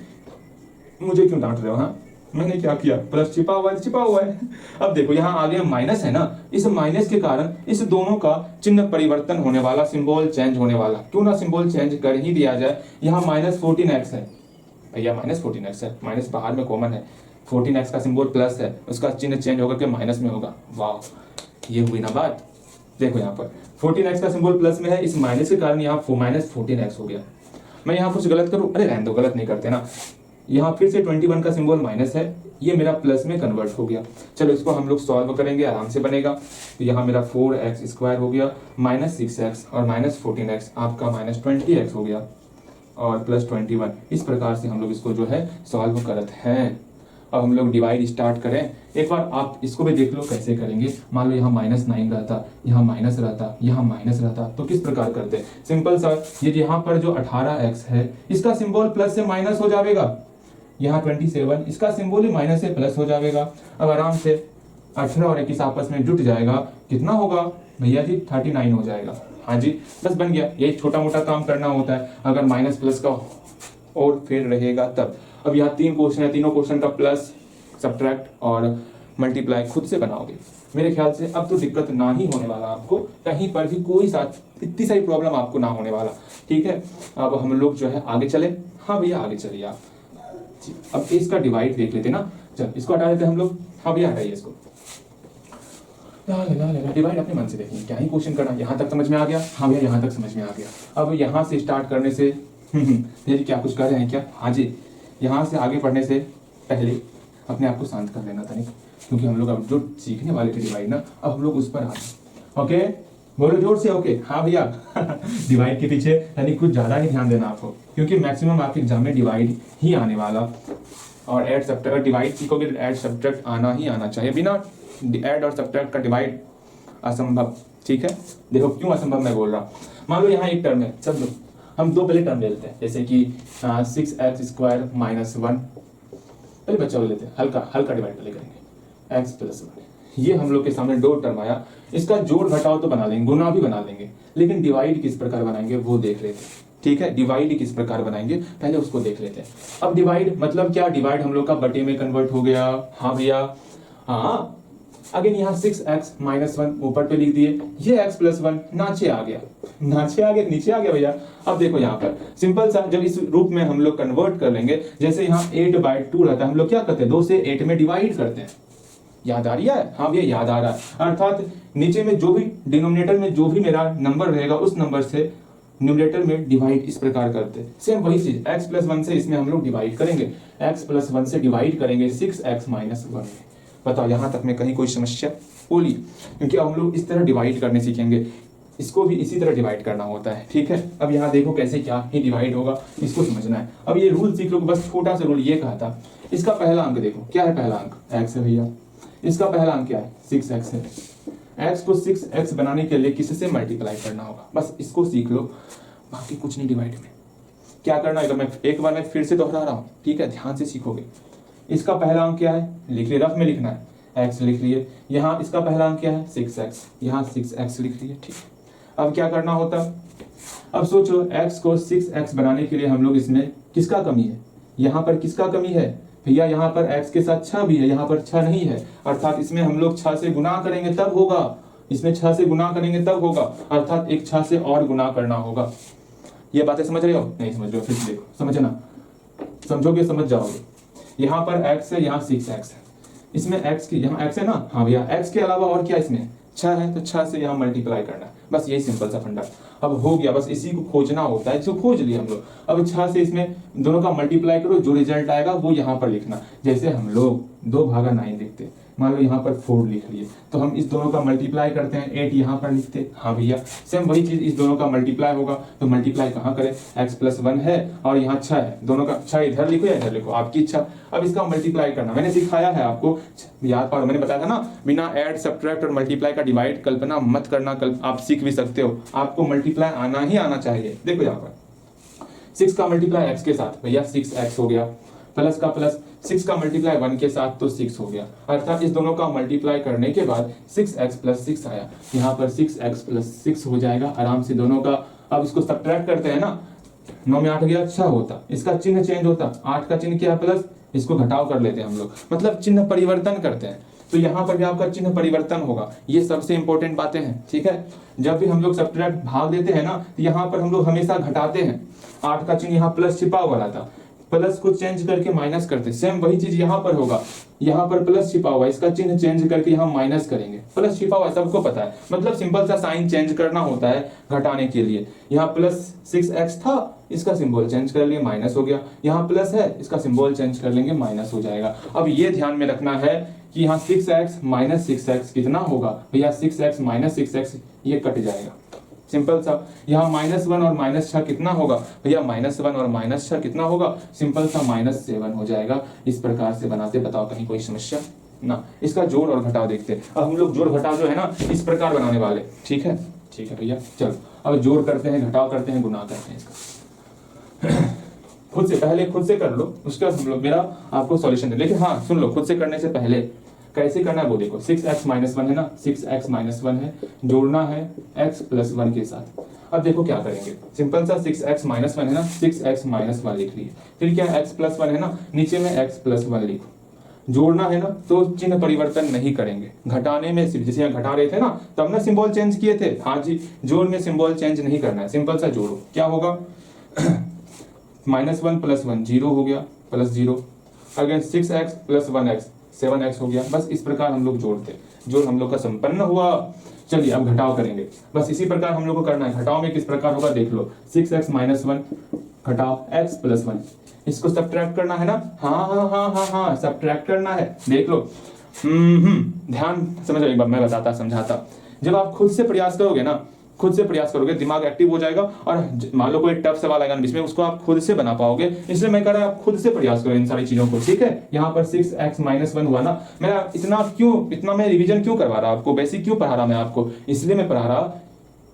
मुझे क्यों डांट रहे हो। हाँ, मैंने क्या किया, प्लस छिपा हुआ है। अब देखो यहाँ आगे माइनस है ना, इस माइनस के कारण इस दोनों का चिन्ह परिवर्तन होने वाला, सिंबल चेंज होने वाला। क्यों ना सिंबल चेंज कर ही दिया जाए। यहाँ -14x है भैया, -14x है, माइनस बाहर में कॉमन है, 14x का सिंबल प्लस है, उसका चिन्ह चेंज होकर के माइनस में होगा। वाह, ये हुई ना बात। देखो यहाँ पर 14x का सिंबल प्लस में है, इस माइनस के कारण यहाँ -14x हो गया। मैं यहाँ कुछ गलत करूँ, अरे रहने दो, गलत नहीं करते ना। यहाँ फिर से 21 का सिंबल माइनस है, ये मेरा प्लस में कन्वर्ट हो गया। चलो इसको हम लोग सॉल्व करेंगे, आराम से बनेगा। तो यहाँ मेरा 4x² हो गया, -6x और -14x, आपका -20x हो गया, और +21। इस प्रकार से हम लोग इसको जो है सॉल्व करते हैं। अब हम लोग डिवाइड स्टार्ट करें। एक बार आप इसको भी देख लो कैसे करेंगे। मान लो यहाँ -9 रहता, यहाँ माइनस रहता, यहाँ माइनस रहता, तो किस प्रकार करते। सिंपल सा, ये यहाँ पर जो 18x है, इसका सिंबल प्लस से माइनस हो जाएगा। यहाँ 27, इसका सिंबल ही माइनस से प्लस हो जाएगा। अब आराम से 18 और 21 आपस में जुट जाएगा, कितना होगा भैया जी, 39 हो जाएगा। हाँ जी, बस बन गया। यही छोटा मोटा काम करना होता है, अगर माइनस प्लस का और फिर रहेगा तब। अब यहाँ 3 क्वेश्चन है, तीनों क्वेश्चन का प्लस, सब्ट्रैक्ट और मल्टीप्लाई खुद से बनाओगे। मेरे ख्याल से अब तो दिक्कत ना ही होने वाला आपको, कहीं पर भी कोई साथ इतनी सारी प्रॉब्लम आपको ना होने वाला। ठीक है, अब हम लोग जो है आगे चले। हाँ भैया, आगे चलिए आप। अब इसका डिवाइड देख लेते ना, चल इसको हटा देते हम लोग। हाँ भैया, हटाइए इसको। डिवाइड अपने मन से देखिए, क्या ही क्वेश्चन करना। यहाँ तक समझ में आ गया। हाँ भैया, यहाँ तक समझ में आ गया। अब यहाँ से स्टार्ट करने से भैया क्या कुछ कर रहे हैं क्या। हाँ जी, यहाँ से आगे बढ़ने से पहले अपने आप को शांत कर लेना था, नहीं, क्योंकि हम लोग अब जो सीखने वाले थे डिवाइड ना, अब हम लोग उस पर आ गए। ओके, बोलो जोर से। ओके, हाँ भैया डिवाइड के पीछे यानी कुछ ज्यादा ही ध्यान देना आपको, क्योंकि मैक्सिमम आपके एग्जाम में डिवाइड ही आने वाला। और ऐड सब्ट्रैक्ट डिवाइड सीखोगे तो ऐड सब्ट्रैक्ट आना ही आना चाहिए, बिना ऐड और सब्ट्रैक्ट का डिवाइड असंभव। ठीक है, देखो क्यों असंभव मैं बोल रहा हूँ। मान लो यहाँ एक टर्म है, समझो हम दो पहले टर्म ले लेते हैं, जैसे कि 6x² - 1, पहले बच्चा लेते हैं, हल्का डिवाइड पहले करेंगे, x+1। ये हम लोग के सामने दो टर्म आया, इसका जोड़ घटाव तो बना लेंगे, गुना भी बना लेंगे, लेकिन डिवाइड किस प्रकार बनाएंगे वो देख लेते हैं। ठीक है, डिवाइड किस प्रकार बनाएंगे पहले उसको देख लेते हैं। अब डिवाइड मतलब क्या, डिवाइड हम लोग का बटे में कन्वर्ट हो गया। हाँ भैया, हाँ अगेन यहाँ 6x - 1 ऊपर पे लिख दिए, ये x+1 नीचे आ गया, नीचे आ गया भैया। अब देखो यहाँ पर सिंपल सा, जब इस रूप में हम लोग कन्वर्ट कर लेंगे, जैसे यहाँ 8/2 रहता है, हम लोग क्या करते हैं 2 से 8 में डिवाइड करते हैं। याद आ रही है? हाँ भैया याद आ रहा है। अर्थात नीचे में जो भी डिनोमिनेटर में जो भी मेरा नंबर रहेगा उस नंबर से न्यूमरेटर में डिवाइड इस प्रकार करते हैं। सेम वही चीज x+1 से इसमें हम लोग डिवाइड करेंगे, x+1 से डिवाइड करेंगे 6x - 1। बताओ यहाँ तक में कहीं कोई समस्या बोली? क्योंकि हम लोग इस तरह डिवाइड करने सीखेंगे, इसको भी इसी तरह डिवाइड करना होता है। ठीक है, अब यहाँ देखो कैसे क्या ही डिवाइड होगा, इसको समझना है। अब ये रूल सीख लो, बस छोटा सा रूल ये कहा था, इसका पहला अंक देखो क्या है, पहला अंक x है भैया, इसका पहला अंक क्या है 6x है। x को 6x बनाने के लिए किससे मल्टीप्लाई करना होगा, बस इसको सीख लो, बाकी कुछ नहीं। डिवाइड में क्या करना है, मैं एक बार मैं फिर से दोहरा रहा हूँ, ठीक है, ध्यान से सीखोगे। इसका पहला अंक क्या है, लिख लिए, रफ में लिखना है, x लिख लिए। यहाँ इसका पहला अंक क्या है 6x, यहाँ 6x लिख लिए। ठीक, अब क्या करना होता, अब सोचो x को 6x बनाने के लिए हम लोग इसमें किसका कमी है, यहाँ पर किसका कमी है भैया, यहाँ पर x के साथ 6 भी है, यहाँ पर 6 नहीं है, अर्थात इसमें हम लोग 6 से गुना करेंगे तब होगा, इसमें 6 से गुना करेंगे तब होगा, अर्थात एक 6 से और गुना करना होगा। ये बातें समझ रहे हो? नहीं समझ रहे हो? फिर देखो, समझना, समझोगे समझ जाओगे। यहाँ पर x है, यहाँ 6x है, इसमें x की यहाँ x है ना, हाँ भैया, x के अलावा और क्या इसमें 6 है, तो 6 से यहाँ मल्टीप्लाई करना है, बस यही सिंपल सा फंडा। अब हो गया, बस इसी को खोजना होता है, इसको खोज लिया हम लोग। अब 6 से इसमें दोनों का मल्टीप्लाई करो, जो रिजल्ट आएगा वो यहाँ पर लिखना। जैसे हम लोग 2/9 लिखते, मान लो यहाँ पर 4 लिख लिए, तो हम इस दोनों का मल्टीप्लाई करते हैं, 8 यहाँ पर लिखते। हाँ भैया, सेम वही चीज, इस दोनों का मल्टीप्लाई होगा, तो मल्टीप्लाई कहाँ करें, x+1 है और यहाँ 6 है, दोनों का 6 इधर लिखो या इधर लिखो, आपकी इच्छा। अब इसका मल्टीप्लाई करना मैंने सिखाया है आपको, याद पाओ, मैंने बताया था ना, बिना ऐड सब्ट्रैक्ट और मल्टीप्लाई का डिवाइड कल्पना मत करना, आप सीख भी सकते हो, आपको मल्टीप्लाई आना ही आना चाहिए। देखो यहाँ पर 6 का मल्टीप्लाई x के साथ भैया 6x हो गया, प्लस का प्लस 6 का मल्टीप्लाई 1 के साथ तो 6 हो गया, अर्थात इस दोनों का मल्टीप्लाई करने के बाद 6x + 6 आया, यहाँ पर 6x + 6 हो जाएगा आराम से दोनों का। अब इसको सब्ट्रैक्ट करते हैं ना, 9 में 8 गया 6 होता, इसका चिन्ह चेंज होता, 8 का चिन्ह क्या है प्लस, इसको घटाव कर लेते हैं हम लोग, मतलब चिन्ह परिवर्तन करते हैं, तो यहाँ पर भी आपका चिन्ह परिवर्तन होगा। ये सबसे इंपॉर्टेंट बातें हैं। ठीक है, जब भी हम लोग सब्ट्रैक्ट भाग देते हैं ना, तो यहाँ पर हम लोग हमेशा घटाते हैं, 8 का चिन्ह यहाँ प्लस छिपा हुआ रहता, प्लस को चेंज करके माइनस करते। सेम वही चीज यहाँ पर होगा, यहाँ पर प्लस छिपा हुआ, इसका चिन्ह चेंज करके यहाँ माइनस करेंगे, प्लस छिपा हुआ सबको पता है, मतलब सिंपल सा साइन चेंज करना होता है घटाने के लिए। यहाँ प्लस 6x था, इसका सिंबल चेंज कर लिए, माइनस हो गया, यहाँ प्लस है, इसका सिंबल चेंज कर लेंगे, माइनस हो जाएगा। अब ये ध्यान में रखना है कि यहाँ 6x - 6x कितना होगा भैया, 6x - 6x ये कट जाएगा, सिंपल सा। यहाँ -1 और -6 कितना होगा भैया, -1 और -6 कितना होगा, सिंपल सा -7 हो जाएगा। इस प्रकार से बनाते, बताओ कहीं कोई समस्या ना। इसका जोड़ और घटाव देखते हैं, अब हम लोग जोड़ घटाव जो है ना इस प्रकार बनाने वाले। ठीक है, ठीक है भैया, चलो अब जोड़ करते हैं, घटाव करते हैं, गुना करते हैं इसका। खुद से पहले खुद से कर लो, उसके बाद हम लोग मेरा आपको सॉल्यूशन दे। लेकिन हाँ सुन लो, खुद से करने से पहले कैसे करना है वो देखो। 6x - 1 है ना, 6x - 1 है, जोड़ना है x+1 के साथ। अब देखो क्या करेंगे, सिंपल सा 6x - 1 है ना, 6x - 1 लिख लिए, फिर क्या x+1 है ना, नीचे में x+1 लिखो। जोड़ना है ना तो चिन्ह परिवर्तन नहीं करेंगे, घटाने में सिर्फ जैसे यहाँ घटा रहे थे ना तब ना सिंबल चेंज किए थे, हाँ जी, जोड़ में सिंबल चेंज नहीं करना है, सिंपल सा जोड़ो। क्या होगा -1 + 1 0 हो गया, +0, अगेन 6x + 1x 7x हो गया। बस इस प्रकार हम लोग जोड़ते, जोड़ हम लोग का संपन्न हुआ। चलिए अब घटाव करेंगे, बस इसी प्रकार हम लोग को करना है। घटाव में किस प्रकार होगा देख लो, 6x - 1 घटाव x+1, इसको सब्ट्रैक्ट करना है ना, हाँ हाँ हाँ हाँ हाँ सब्ट्रैक्ट करना है, देख लो। ध्यान समझो, एक बार मैं बताता समझाता। जब आप खुद से प्रयास करोगे ना खुद से प्रयास करोगे दिमाग एक्टिव हो जाएगा, और मान लो कोई टफ सवाल आएगा बीच में, उसको आप खुद से बना पाओगे। इसलिए मैं कह रहा हूं आप खुद से प्रयास करो इन सारी चीजों को, ठीक है। यहाँ पर 6x-1 हुआ ना, मैं इतना मैं रिवीजन क्यों करवा रहा आपको, बेसिक क्यों पढ़ा रहा मैं आपको, इसलिए मैं पढ़ा रहा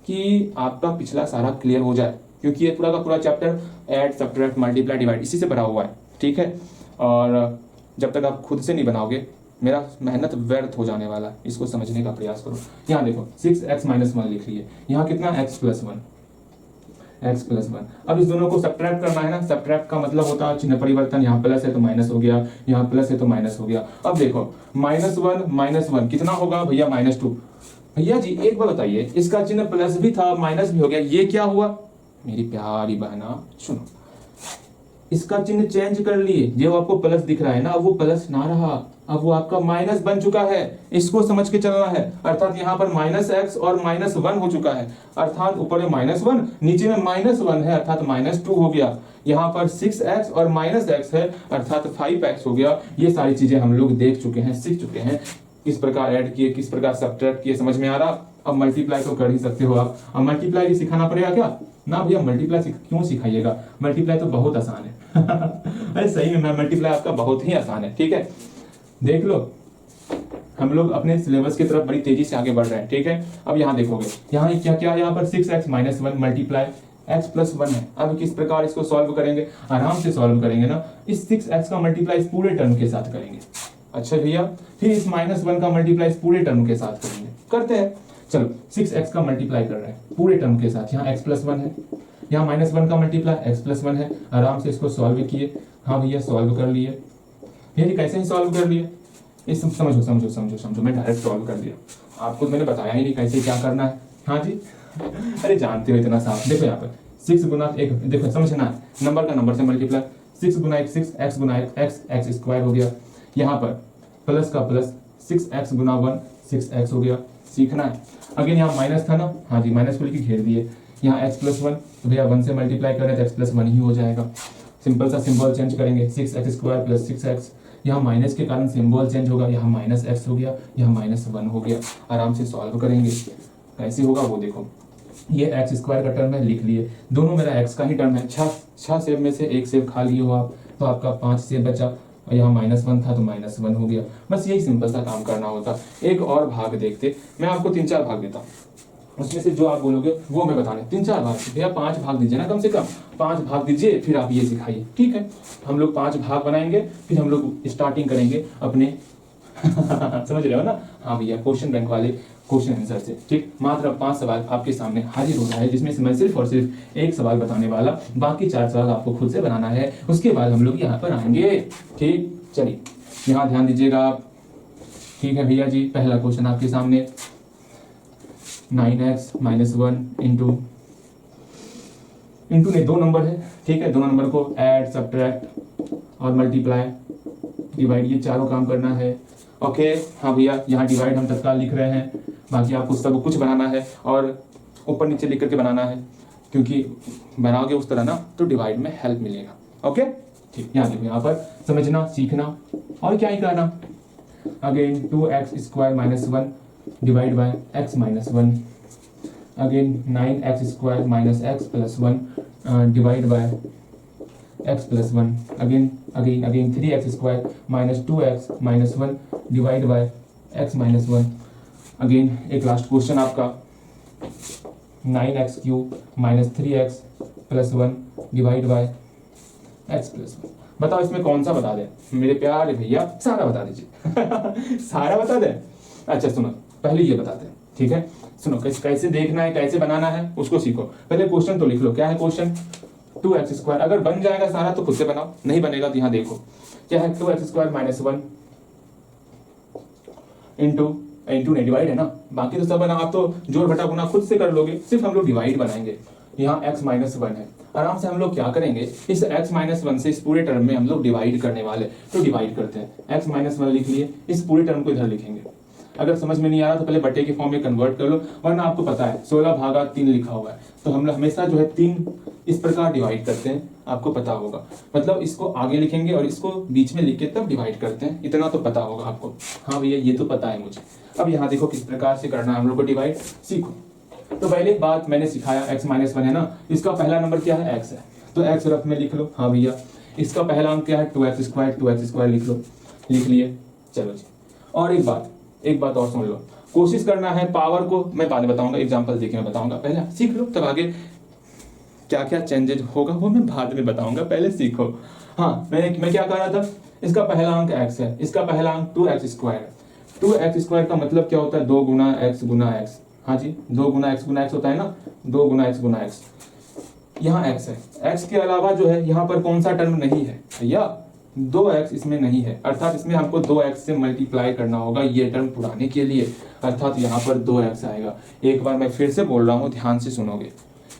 कि आपका पिछला सारा क्लियर हो जाए, क्योंकि ये पूरा का पूरा chapter add subtract multiply divide इसी से भरा हुआ है, ठीक है। और जब तक आप खुद से नहीं बनाओगे मेरा मेहनत व्यर्थ हो जाने वाला है, इसको समझने का प्रयास करो। यहाँ देखो 6x-1 लिख लिए, यहाँ कितना x+1, अब इस दोनों को सब्ट्रैक्ट करना है ना, सब्ट्रैक्ट का मतलब होता है चिन्ह परिवर्तन, यहाँ प्लस है तो माइनस हो गया, यहाँ प्लस है तो माइनस हो गया। अब देखो -1 कितना होगा भैया, -2। भैया जी एक बात बताइए, इसका चिन्ह प्लस भी था माइनस भी हो गया, ये क्या हुआ मेरी प्यारी बहना, सुनो, इसका चिन्ह चेंज कर लिए, जो आपको प्लस दिख रहा है ना, अब वो प्लस ना रहा, अब वो आपका माइनस बन चुका है, इसको समझ के चलना है। अर्थात यहाँ पर -x और -1 हो चुका है, अर्थात ऊपर में -1 नीचे में -1 है, अर्थात -2 हो गया। यहाँ पर 6x और -x है, अर्थात 5x हो गया। ये सारी चीजें हम लोग देख चुके हैं, सीख चुके हैं, किस प्रकार ऐड किए, किस प्रकार सब्ट्रैक्ट किए, समझ में आ रहा। अब मल्टीप्लाई तो कर ही सकते हो आप, अब मल्टीप्लाई भी सिखाना पड़ेगा क्या ना भैया, मल्टीप्लाई क्यों सिखाइएगा, मल्टीप्लाई तो बहुत आसान है अरे सही में मल्टीप्लाई आपका बहुत ही आसान है, ठीक है। देख लो हम लोग अपने सिलेबस की तरफ बड़ी तेजी से आगे बढ़ रहे हैं, ठीक है। अब यहाँ देखोगे, यहाँ क्या क्या, यहाँ पर 6x-1 मल्टीप्लाई x+1 है। अब किस प्रकार इसको सॉल्व करेंगे, आराम से सॉल्व करेंगे ना, इस 6x का मल्टीप्लाई इस पूरे टर्म के साथ करेंगे। अच्छा भैया, फिर इस -1 का मल्टीप्लाई इस पूरे टर्म के साथ करेंगे, करते हैं। चलो 6x का मल्टीप्लाई कर रहे हैं पूरे टर्म के साथ, यहाँ x+1 है, यहाँ -1 का मल्टीप्लाई x+1 है, आराम से इसको सॉल्व किए। हाँ भैया सॉल्व कर लिए, ये कैसे ही सॉल्व कर लिए, इस समझो समझो समझो समझो, मैं डायरेक्ट सॉल्व कर दिया, आपको मैंने बताया ही नहीं कैसे क्या करना है। हाँ जी अरे जानते हो इतना साफ, देखो यहाँ पर 6 गुना 1, देखो समझना, नंबर का नंबर से मल्टीप्लाई, 6 गुना 1 6, x गुना 1 x स्क्वायर हो गया। यहाँ पर प्लस का प्लस 6x गुना 1 6x हो गया, सीखना है। अगेन यहाँ माइनस था ना, हाँ जी माइनस को लेके घेर दिए, यहाँ x+1 तो भैया 1 से मल्टीप्लाई करें तो x+1 ही हो जाएगा, सिंपल सा सिंबल चेंज करेंगे, 6x² + 6x, यहाँ माइनस के कारण सिंबल चेंज होगा, यहाँ -x हो गया, यहाँ -1 हो गया। आराम से सॉल्व करेंगे, कैसे होगा वो देखो, ये x² का टर्म है लिख लिए, दोनों मेरा x का ही टर्म है, 6 सेब में से 1 सेब खा लिए हो आप, तो आपका 5 सेब बचा, और यहाँ -1 था तो -1 हो गया। बस यही सिंपल सा काम करना होता। एक और भाग देखते, मैं आपको 3-4 भाग देता हूँ, उसमें से जो आप बोलोगे वो मैं बताने, 3-4 भाग, भैया 5 भाग दीजिए ना, कम से कम 5 भाग दीजिए, फिर आप ये सिखाइए, ठीक है। हम लोग 5 भाग बनाएंगे, फिर हम लोग स्टार्टिंग करेंगे अपने समझ रहे हो ना, हाँ भैया क्वेश्चन बैंक वाले क्वेश्चन आंसर से, ठीक। मात्र 5 सवाल आपके सामने हाजिर हो रहा है, जिसमें से मैं सिर्फ और सिर्फ 1 सवाल बताने वाला, बाकी 4 सवाल आपको खुद से बनाना है। उसके बाद हम लोग यहाँ पर आएंगे, ठीक। चलिए यहाँ ध्यान दीजिएगा आप, ठीक है भैया जी। पहला क्वेश्चन आपके सामने, 9x-1 इंटू ने 2 नंबर है, ठीक है, दोनों नंबर को ऐड सब्ट्रैक्ट और मल्टीप्लाई डिवाइड, ये चारों काम करना है, ओके। हाँ भैया यहाँ डिवाइड हम तत्काल लिख रहे हैं, बाकी आपको सब कुछ बनाना है और ऊपर नीचे लिख करके बनाना है, क्योंकि बनाओगे उस तरह ना तो डिवाइड में हेल्प मिलेगा, ओके ठीक। यहाँ देखो, यहाँ पर समझना सीखना और क्या ही करना। Again 2x² - 1 divide by x-1, again 9x² - x + 1 divide by x+1, again 3x² - 2x - 1 divide by x-1। Again एक लास्ट क्वेश्चन आपका, 9x³ - 3x + 1 divide by x+1। बताओ इसमें कौन सा बता दें मेरे प्यारे भैया, सारा बता दीजिए सारा बता दें। अच्छा सुनो, पहले ये बताते हैं, ठीक है। सुनो कैसे देखना है, कैसे बनाना है उसको सीखो। पहले क्वेश्चन तो लिख लो, क्या है क्वेश्चन, 2x²। अगर बन जाएगा सारा तो खुद से बनाओ, नहीं बनेगा तो यहाँ देखो क्या है, 2x² - 1 इंटू ने डिवाइड है ना, बाकी तो सब बना, आप तो जोड़ घटा गुना खुद से कर लोगे, सिर्फ हम लोग डिवाइड बनाएंगे। यहाँ x-1 है, आराम से हम लोग क्या करेंगे, इस x-1 से इस पूरे टर्म में हम लोग डिवाइड करने वाले, तो डिवाइड करते हैं। x-1 लिख लिए, इस पूरे टर्म को इधर लिखेंगे। अगर समझ में नहीं आ रहा तो पहले बटे के फॉर्म में कन्वर्ट कर लो, वरना आपको पता है 16/3 लिखा हुआ है, तो हम लोग हमेशा जो है 3 इस प्रकार डिवाइड करते हैं, आपको पता होगा। मतलब इसको आगे लिखेंगे और इसको बीच में लिख के तब डिवाइड करते हैं, इतना तो पता होगा आपको। हाँ भैया ये तो पता है मुझे। अब यहाँ देखो किस प्रकार से करना है हम लोग को डिवाइड, सीखो। तो पहले एक बात मैंने सिखाया, x माइनस वन है ना, इसका पहला नंबर क्या है, x है, तो x रफ में लिख लो। हाँ भैया, इसका पहला अंक क्या है, 2x स्क्वायर लिख लो, लिख लिए। चलो जी, और एक बात और सुन लो, कोशिश करना है पावर को, मैं बाद में बताऊंगा, एग्जांपल देखिए मैं बताऊंगा, पहले सीख लो, तब आगे क्या क्या चेंजेज होगा वो मैं बाद में बताऊंगा, पहले सीखो। हाँ, मैं क्या कह रहा था, इसका पहला अंक x है, इसका पहला अंक 2x स्क्वायर का मतलब क्या होता है, 2 गुना x। हाँ जी, 2 गुना x होता है ना, 2 गुना x। यहाँ x है, x के अलावा जो है यहाँ पर कौन सा टर्म नहीं है भैया, 2x इसमें नहीं है, अर्थात इसमें हमको 2x से मल्टीप्लाई करना होगा ये टर्म पुराने के लिए, अर्थात यहाँ पर 2x आएगा। एक बार मैं फिर से बोल रहा हूँ, ध्यान से सुनोगे।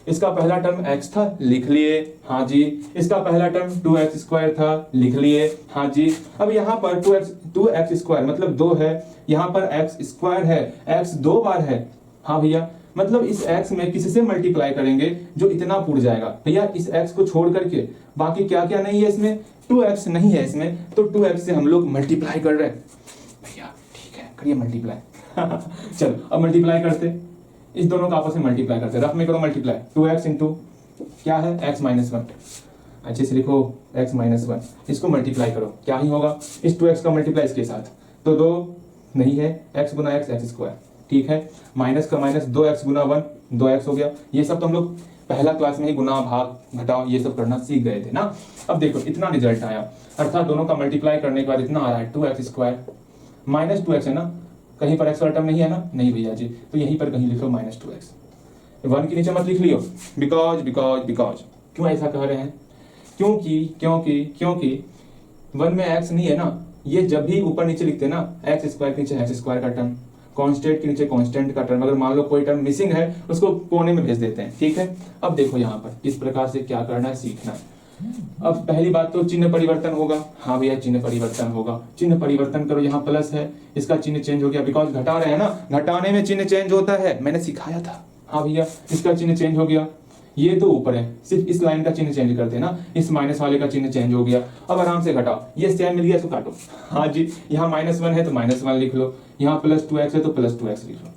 इसका पहला टर्म x था, लिख लिए। हाँ जी, इसका पहला टर्म 2x स्क्वायर था, लिख लिए। हाँ जी, अब यहाँ पर 2x स्क्वायर मतलब 2 है, यहाँ पर x स्क्वायर है, x 2 बार है। हाँ भैया, मतलब इस x में किसी से मल्टीप्लाई करेंगे जो इतना पुर जाएगा। भैया इस x को छोड़ करके बाकी क्या क्या नहीं है इसमें, 2x नहीं है इसमें, तो 2x से हम लोग मल्टीप्लाई कर रहे हैं। भैया ठीक है, करिए मल्टीप्लाई। चलो अब मल्टीप्लाई करते, इस दोनों का आपस में मल्टीप्लाई करते, रफ में करो मल्टीप्लाई, 2x इंटू क्या है, x माइनस वन, अच्छे से लिखो x माइनस वन, इसको मल्टीप्लाई करो, क्या ही होगा, इस 2x का मल्टीप्लाई इसके साथ, तो 2 नहीं है, x गुना x स्क्वायर, ठीक है, माइनस का माइनस, 2x गुना 1 2x हो गया। ये सब तो हम लोग पहला क्लास में ही गुना भाग घटाओ ये सब करना सीख गए थे ना। अब देखो इतना रिजल्ट आया, अर्थात दोनों का मल्टीप्लाई करने के बाद इतना आ रहा है, 2x स्क्वायर माइनस 2x है ना, कहीं पर x वाला टर्म नहीं है ना, नहीं भैया जी, तो यहीं पर कहीं लिख लो माइनस 2x, 1 के नीचे मत लिख लियो, बिकॉज क्यों ऐसा कह रहे हैं, क्योंकि 1 में x नहीं है ना, ये जब भी ऊपर नीचे लिखते हैं ना, x स्क्वायर के नीचे x स्क्वायर का टर्म, कांस्टेंट के नीचे कांस्टेंट का टर्म, अगर मान लो कोई टर्म मिसिंग है उसको कोने में भेज देते हैं, ठीक है। अब देखो यहाँ पर किस प्रकार से क्या करना है, सीखना है। अब पहली बात तो चिन्ह परिवर्तन होगा। हाँ भैया चिन्ह परिवर्तन होगा, चिन्ह परिवर्तन करो, यहाँ प्लस है, इसका चिन्ह चेंज हो गया, बिकॉज घटा रहे हैं ना, घटाने में चिन्ह चेंज होता है, मैंने सिखाया था। हाँ भैया, इसका चिन्ह चेंज हो गया, ये तो ऊपर है, सिर्फ इस लाइन का चिन्ह चेंज करते हैं ना, इस माइनस वाले का चिन्ह चेंज हो गया। अब आराम से घटाओ, ये सेम मिल गया इसको काटो। हाँ जी, यहाँ -1 है तो -1 लिख लो, यहाँ +2x है तो +2x लिख लो।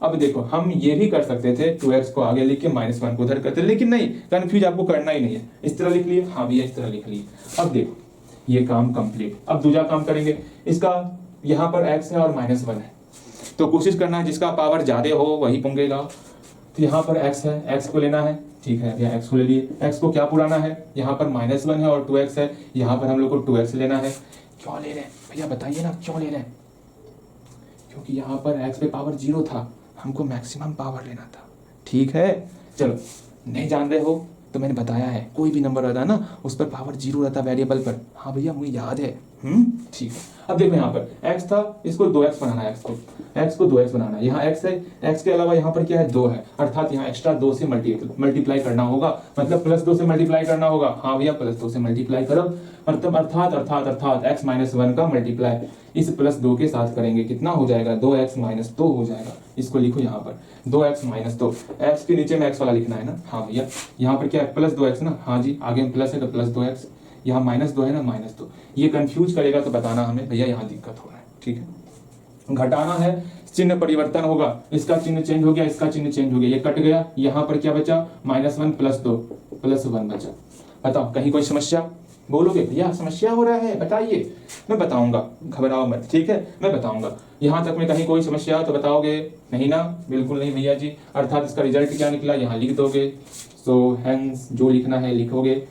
अब देखो हम ये भी कर सकते थे, 2x को आगे लिख के -1 को उधर करते, लेकिन नहीं, कंफ्यूज आपको करना ही नहीं है, इस तरह लिख लिए। हाँ भैया इस तरह लिख लिए। अब देखो ये काम कंप्लीट। अब दूसरा काम करेंगे, इसका यहाँ पर x है और -1 है, तो कोशिश करना है जिसका पावर ज्यादा हो वही पंगेगा। तो यहाँ पर x है, x को लेना है, ठीक है भैया x को ले लिए। x को क्या पुराना है, यहाँ पर -1 है और 2x है, यहाँ पर हम लोग को 2x लेना है। क्यों ले रहे हैं भैया, बताइए ना क्यों ले रहे हैं, क्योंकि यहाँ पर x पे पावर 0 था, हमको मैक्सिमम पावर लेना था, ठीक है। चलो नहीं जान रहे हो तो मैंने बताया है, कोई भी नंबर रहता है ना उस पर पावर 0 रहता है वेरिएबल पर। हाँ भैया मुझे याद है, ठीक है। अब देखो यहाँ पर x था, इसको 2x बनाना है, x को 2x बनाना है। यहाँ x है, x के अलावा यहाँ पर क्या है, 2 है, अर्थात यहाँ एक्स्ट्रा 2 से मल्टीप्लाई करना होगा, मतलब +2 से मल्टीप्लाई करना होगा। हाँ भैया +2 से मल्टीप्लाई करो, मतलब अर्थात x -1 का मल्टीप्लाई इस +2 के साथ करेंगे, कितना हो जाएगा, 2x - 2 हो जाएगा। इसको लिखो यहाँ पर 2x - 2, x के नीचे में x वाला लिखना है ना। हाँ भैया यहाँ पर क्या है, +2x ना, हाँ जी आगे में प्लस है तो +2x, यहाँ -2 है ना, -2। ये कंफ्यूज करेगा तो बताना हमें भैया यहाँ दिक्कत हो रहा है, ठीक है। घटाना है, चिन्ह परिवर्तन होगा, इसका चिन्ह चेंज हो गया, इसका चिन्ह चेंज हो गया, ये कट गया, यहाँ पर क्या बचा, -1 + 2 +1 बचा। बताओ कहीं कोई समस्या, बोलोगे भैया समस्या हो रहा है बताइए, मैं बताऊंगा, घबराओ मत, ठीक है मैं बताऊंगा। यहाँ तक में कहीं कोई समस्या हो तो बताओगे, नहीं ना, बिल्कुल नहीं भैया जी। अर्थात इसका रिजल्ट क्या निकला यहाँ लिख दोगे, सो हेंस जो लिखना है लिखोगे।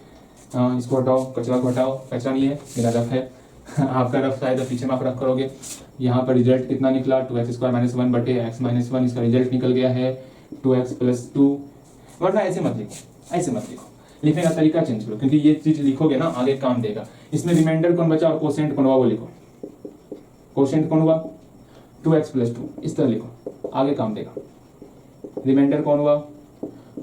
इसको हटाओ, कचरा को हटाओ, कचरा नहीं है मेरा रफ है, आपका रफ शायद पीछे में आप रफ करोगे। यहाँ पर रिजल्ट कितना निकला, 2x स्क्वायर -1 बटे x -1, इसका रिजल्ट निकल गया है 2x + 2। वरना ऐसे मत लिखो, ऐसे मत लिखो, लिखने का तरीका चेंज करो, क्योंकि ये चीज लिखोगे ना आगे काम देगा। इसमें रिमाइंडर कौन बचा और कोसेंट कौन हुआ वो लिखो, कोसेंट कौन हुआ 2x + 2, इस तरह लिखो आगे काम देगा। रिमाइंडर कौन हुआ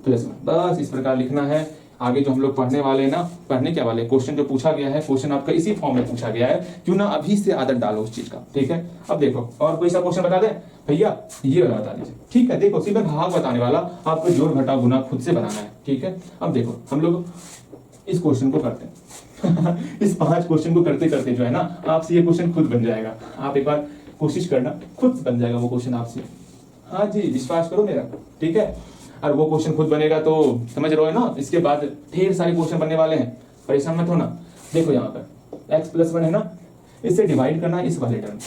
+1, बस इस प्रकार लिखना है। आगे जो हम लोग पढ़ने वाले हैं ना, पढ़ने क्या वाले, क्वेश्चन जो पूछा गया है, क्वेश्चन आपका इसी फॉर्म में पूछा गया है, क्यों ना अभी से आदत डालो उस चीज का, ठीक है। अब देखो और कोई सा क्वेश्चन बता दें भैया, ये वाला बता दीजिए, ठीक है। देखो सिर्फ भाग बताने वाला, आपको जोड़ घटाव गुना खुद से बनाना है, ठीक है। अब देखो हम लोग इस क्वेश्चन को करते हैं इस 5 क्वेश्चन को करते करते जो है ना आपसे ये क्वेश्चन खुद बन जाएगा। आप एक बार कोशिश करना, खुद बन जाएगा वो क्वेश्चन आपसे। हाँ जी, विश्वास करो मेरा, ठीक है। और वो क्वेश्चन खुद बनेगा तो समझ रहे हो ना, इसके बाद ढेर सारे क्वेश्चन बनने वाले हैं, परेशान मत होना। देखो यहाँ पर x+1 है ना, इससे डिवाइड करना इस वाले टर्म,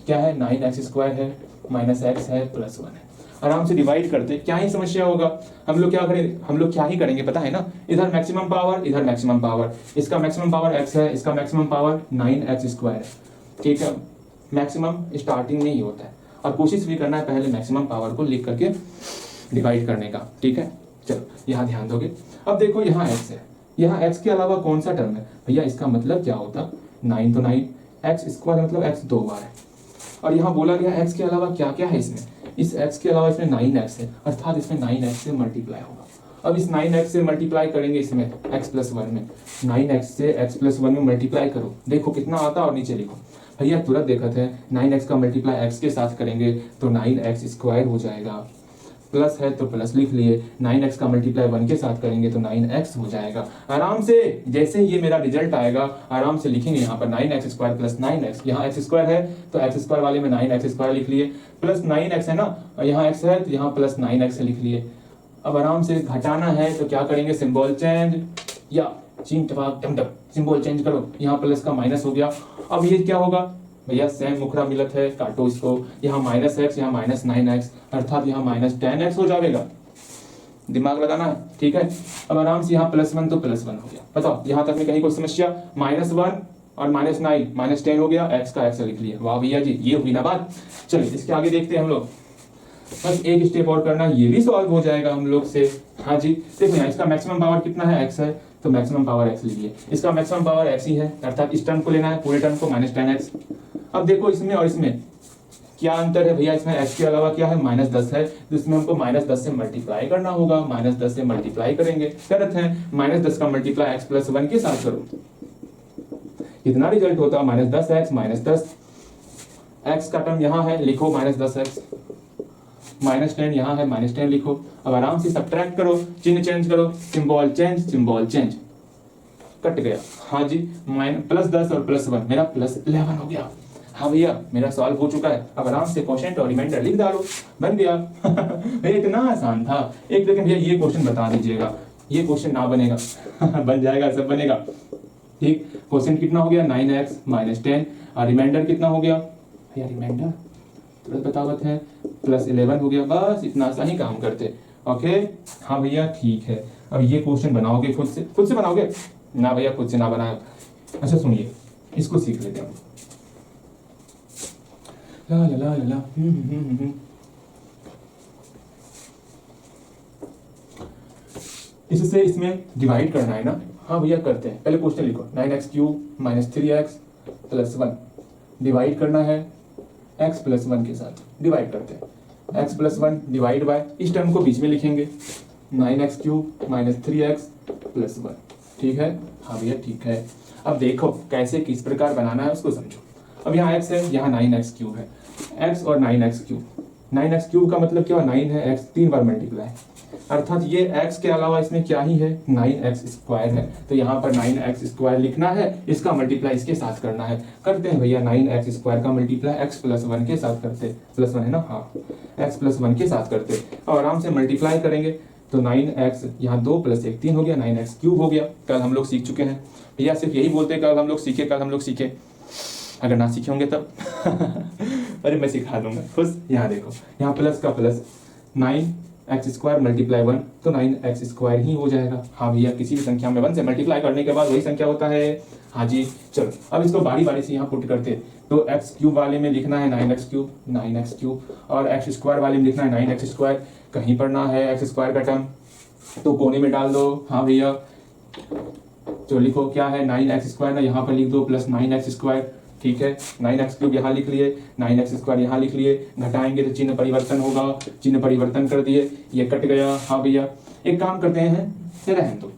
क्या है 9x² है माइनस x है प्लस 1 है। आराम से डिवाइड करते, क्या ही समस्या होगा। हम लोग क्या ही करेंगे पता है ना, इधर मैक्सिमम पावर इधर मैक्सिमम पावर, इसका मैक्सिमम पावर x है, इसका मैक्सिमम पावर 9x² है, ठीक है। मैक्सिमम स्टार्टिंग में ही होता है, और कोशिश भी करना है पहले मैक्सिमम पावर को लिख करके डिवाइड करने का, ठीक है। चलो यहाँ ध्यान दोगे। अब देखो यहाँ x है, यहाँ x के अलावा कौन सा टर्म है भैया, इसका मतलब क्या होता, 9 तो 9, x² मतलब x 2 बार है, और यहाँ बोला गया x के अलावा क्या क्या है इसमें, इस x के अलावा इसमें 9x है, अर्थात इसमें 9x से मल्टीप्लाई होगा। अब इस 9x से मल्टीप्लाई करेंगे इसमें x+1 में, 9x से x+1 में मल्टीप्लाई करो, देखो कितना आता और नीचे लिखो भैया, तुरंत देखा थे 9x का मल्टीप्लाई x के साथ करेंगे तो 9x² हो जाएगा, प्लस है तो प्लस लिख लिए, 9x का मल्टीप्लाई 1 के साथ करेंगे तो 9x हो जाएगा। आराम से जैसे ये मेरा रिजल्ट आएगा आराम से लिखेंगे यहाँ पर 9x² प्लस 9x, यहाँ x² है तो x² वाले में 9x² लिख लिए, प्लस 9x है ना, यहाँ x है तो यहाँ प्लस 9x लिख लिए। अब आराम से घटाना है तो क्या करेंगे, सिंबल चेंज या चीन टपाक टम टम, सिंबल चेंज करो, यहाँ प्लस का माइनस हो गया। अब ये क्या होगा भैया, सेम मुखरा मिलत है, काटो इसको, यहाँ -x यहाँ -9x, अर्थात यहाँ -10x हो जाएगा, दिमाग लगाना है, ठीक है। अब आराम से यहाँ +1 तो +1 हो गया, बताओ यहाँ तक में कहीं कोई समस्या, -1 और -9 -10 हो गया, x का x लिख लिया, वाह भैया जी, ये हुई ना बात। चलिए इसके आगे देखते हैं हम लोग, बस एक स्टेप और करना, ये भी सॉल्व हो जाएगा हम लोग से। हाँ जी देखो यहाँ इसका मैक्सिमम पावर कितना है, x है, तो मैक्सिमम पावर x लीजिए, इसका मैक्सिमम पावर x ही है, अर्थात इस टर्म को लेना है, पूरे टर्म को -10x। अब देखो इसमें और इसमें क्या अंतर है भैया, इसमें x के अलावा क्या है -10 है, तो इसमें हमको -10 से मल्टीप्लाई करना होगा, -10 से मल्टीप्लाई करेंगे, करते हैं -10 का मल्टीप्लाई x+1 के साथ करो, कितना रिजल्ट होता है -10x -10, x का टर्म यहाँ है, लिखो -10x, -10 यहाँ है, -10 लिखो। अब आराम से सब्ट्रैक्ट करो, चिन्ह चेंज करो, सिंबल चेंज, कट गया। हाँ जी, +10 और +1 मेरा +11 हो गया। हाँ भैया मेरा सॉल्व हो चुका है। अब आराम से क्वोशेंट और रिमाइंडर लिख डालो, बन गया। भैया इतना आसान था। एक लेकिन भैया ये क्वेश्चन बता दीजिएगा, ये क्वेश्चन ना बनेगा बन जाएगा, सब बनेगा, ठीक। क्वेश्चन कितना हो गया, 9x -10, और रिमाइंडर कितना हो गया भैया, रिमाइंडर तुरंत बतावत है, +11 हो गया, बस इतना सा ही काम करते। ओके हाँ भैया ठीक है। अब ये क्वेश्चन बनाओगे खुद से बनाओगे ना भैया, खुद से ना बनाए। अच्छा सुनिए, इसको सीख लेते हैं। ला ला ला ला इससे इसमें डिवाइड करना है ना, हाँ भैया करते हैं। पहले क्वेश्चन लिखो, 9x³ -3x +1 डिवाइड करना है x+1 के साथ, डिवाइड करते हैं, x+1 डिवाइड बाय, इस टर्म को बीच में लिखेंगे, 9x³ -3x +1, ठीक है। हाँ भैया ठीक है। अब देखो कैसे किस प्रकार बनाना है उसको समझो। अब यहाँ x है, यहाँ 9x³ है, x और 9x³, 9x³ का मतलब क्या, 9 है, x 3 बार मल्टीप्लाई, अर्थात ये x के अलावा इसमें क्या ही है, 9x² है, तो यहाँ पर 9x² लिखना है, इसका मल्टीप्लाई इसके साथ करना है। करते हैं भैया, 9x² का मल्टीप्लाई x+1 के साथ करते, +1 है ना, हाँ x+1 के साथ करते, और आराम से मल्टीप्लाई करेंगे तो 9x यहाँ 2 + 1 3 हो गया, 9x³ हो गया। कल हम लोग सीख चुके हैं भैया, सिर्फ यही बोलते कल हम लोग सीखे, अगर ना सीखे होंगे तब अरे मैं सिखा दूंगा खुश। यहाँ देखो, यहाँ प्लस का प्लस, 9x² × 1 तो 9x² ही हो जाएगा। हाँ भैया, किसी भी संख्या में 1 से मल्टीप्लाई करने के बाद वही संख्या होता है। हाँ जी चलो, अब इसको बारी बारी से यहाँ पुट करते हैं। तो x³ वाले में लिखना है 9x³ और x² वाले में लिखना है 9x²। कहीं पर ना है x² का टर्म तो कोने में डाल दो। हाँ भैया, तो लिखो क्या है, 9x² ना यहाँ पर लिख दो प्लस 9x², ठीक है। 9x³ यहाँ लिख लिए, 9x² यहाँ लिख लिए, घटाएंगे तो चिन्ह परिवर्तन होगा, चिन्ह परिवर्तन कर दिए, ये कट गया। हाँ भैया, एक काम करते हैं, रहने दो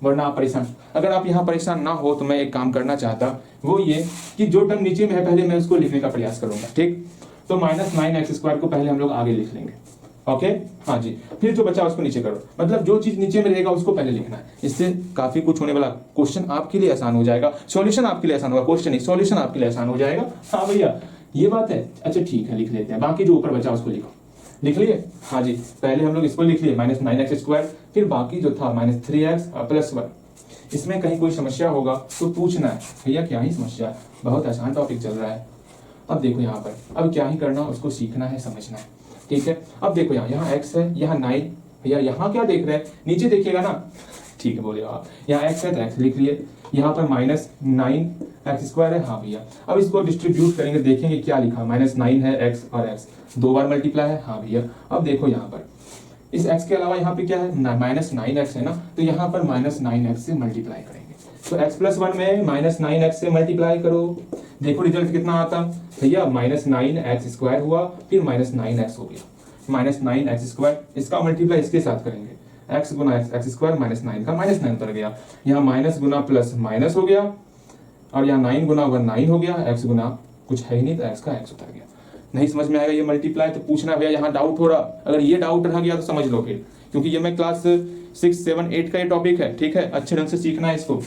वरना आप परेशान। अगर आप यहाँ परेशान ना हो तो मैं एक काम करना चाहता, वो ये कि जो टर्म नीचे में है पहले मैं उसको लिखने का प्रयास करूंगा, ठीक। तो -9x² को पहले हम लोग आगे लिख लेंगे, ओके। हाँ जी, फिर जो बचा उसको नीचे करो, मतलब जो चीज नीचे में रहेगा उसको पहले लिखना है। इससे काफी कुछ होने वाला, क्वेश्चन आपके लिए आसान हो जाएगा, सॉल्यूशन आपके लिए आसान होगा, क्वेश्चन नहीं सॉल्यूशन आपके लिए आसान हो जाएगा। हाँ भैया ये बात है। अच्छा ठीक है, लिख लेते हैं, बाकी जो ऊपर बचा उसको लिखो। लिख लिए? हाँ जी, पहले हम लोग इसको लिख लिए -9x², फिर बाकी जो था -3x और +1। इसमें कहीं कोई समस्या होगा तो पूछना है। भैया क्या ही समस्या, बहुत आसान टॉपिक चल रहा है। अब देखो यहाँ पर, अब क्या ही करना, उसको सीखना है, समझना है, ठीक है। अब देखो यहाँ x है, यहाँ 9, भैया यहाँ क्या देख रहे हैं, नीचे देखिएगा ना, ठीक है बोले आप। यहाँ x है तो x लिख लिए, यहाँ पर -9x² है, हाँ भैया। अब इसको डिस्ट्रीब्यूट करेंगे, देखेंगे क्या लिखा, -9 है x और x 2 बार मल्टीप्लाई है, हाँ भैया। अब देखो यहाँ पर इस x के अलावा यहाँ पे क्या है, -9x है ना, तो यहाँ पर -9x से मल्टीप्लाई करेंगे। तो x+1 में -9x से मल्टीप्लाई करो, देखो रिजल्ट कितना आता भैया, -9x² हुआ, फिर -9x हो गया, -9x², इसका मल्टीप्लाई इसके साथ करेंगे, x गुना x² -9 का -9 उतर गया, यहाँ माइनस गुना प्लस माइनस हो गया, और यहाँ 9 गुना 1 9 हो गया, x गुना कुछ है ही नहीं तो x का x उतर गया। नहीं समझ में आएगा ये मल्टीप्लाई तो पूछना भैया, यहाँ डाउट हो रहा, अगर ये डाउट रह गया तो समझ लो फिर, क्योंकि ये मैं क्लास 6 7 8 का ये टॉपिक है, ठीक है, अच्छे ढंग से सीखना है इसको।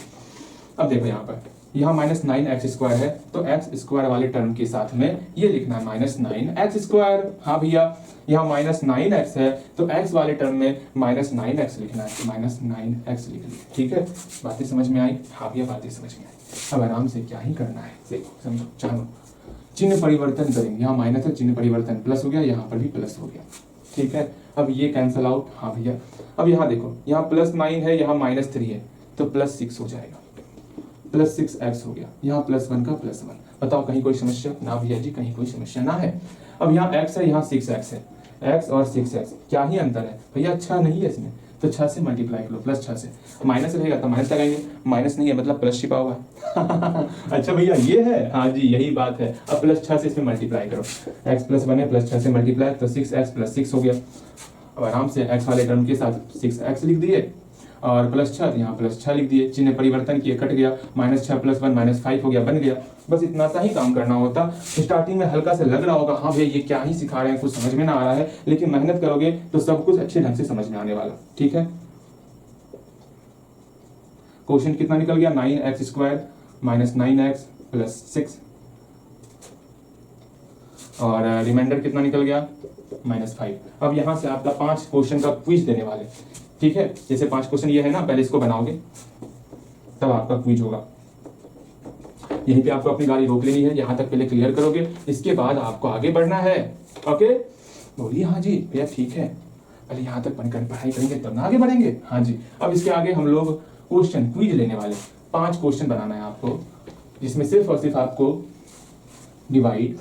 अब देखो यहाँ पर, यहाँ -9x² है, तो x² वाले टर्म के साथ में ये लिखना है -9x², हाँ भैया। यहाँ -9x है तो x वाले टर्म में -9x लिखना है, -9x लिख लिया, ठीक है। बातें समझ में आई? हाँ भैया बातें समझ में आई। अब आराम से क्या ही करना है, देखो समझो, जानो, चिन्ह परिवर्तन करेंगे, यहाँ माइनस है, चिन्ह परिवर्तन प्लस हो गया, यहाँ पर भी प्लस हो गया, ठीक है। अब ये कैंसल आउट, हाँ भैया। अब यहाँ देखो, यहाँ +9 है, यहाँ -3 है, तो +6 हो जाएगा, +6x हो गया, यहाँ +1 का +1। बताओ कहीं कोई समस्या? ना भैया जी, कहीं कोई समस्या ना है। अब यहाँ x है, यहाँ 6x है, x और 6x क्या ही अंतर है भैया, 6 नहीं है इसमें, तो 6 से मल्टीप्लाई करो, +6 से, माइनस रहेगा तो माइनस लगाएंगे, माइनस नहीं है मतलब प्लस छिपा हुआ है। अच्छा भैया ये है, हाँ जी यही बात है। अब +6 से इसमें मल्टीप्लाई करो, x+1 है, +6 से मल्टीप्लाई तो 6x + 6 हो गया। अब आराम से x वाले टर्म के साथ 6x लिख दिए, और +6 यहाँ +6 लिख दिए, चिन्ह परिवर्तन किए, कट गया, -6 + 1 -5 हो गया, बन गया। बस इतना सा ही काम करना होता। स्टार्टिंग में हल्का से लग रहा होगा, हाँ भैया ये क्या ही सिखा रहे हैं, कुछ समझ में ना आ रहा है, लेकिन मेहनत करोगे तो सब कुछ अच्छे ढंग से समझ में आने वाला, ठीक है। क्वेश्चन कितना निकल गया, 9x² -9x + 6, और रिमाइंडर कितना निकल गया, -5। अब यहां से आपका 5 क्वेश्चन का क्विज देने वाले, ठीक है। जैसे 5 क्वेश्चन ये है ना, पहले इसको बनाओगे तब आपका क्विज होगा। यहीं पे आपको अपनी गाड़ी रोक लेनी है, यहाँ तक पहले क्लियर करोगे, इसके बाद आपको आगे बढ़ना है। ओके, बोलिए हाँ जी भैया ठीक है, पहले यहाँ तक बनकर पढ़ाई करेंगे तब ना आगे बढ़ेंगे। हाँ जी, अब इसके आगे हम लोग क्वेश्चन क्विज लेने वाले, 5 क्वेश्चन बनाना है आपको, जिसमें सिर्फ और सिर्फ आपको डिवाइड,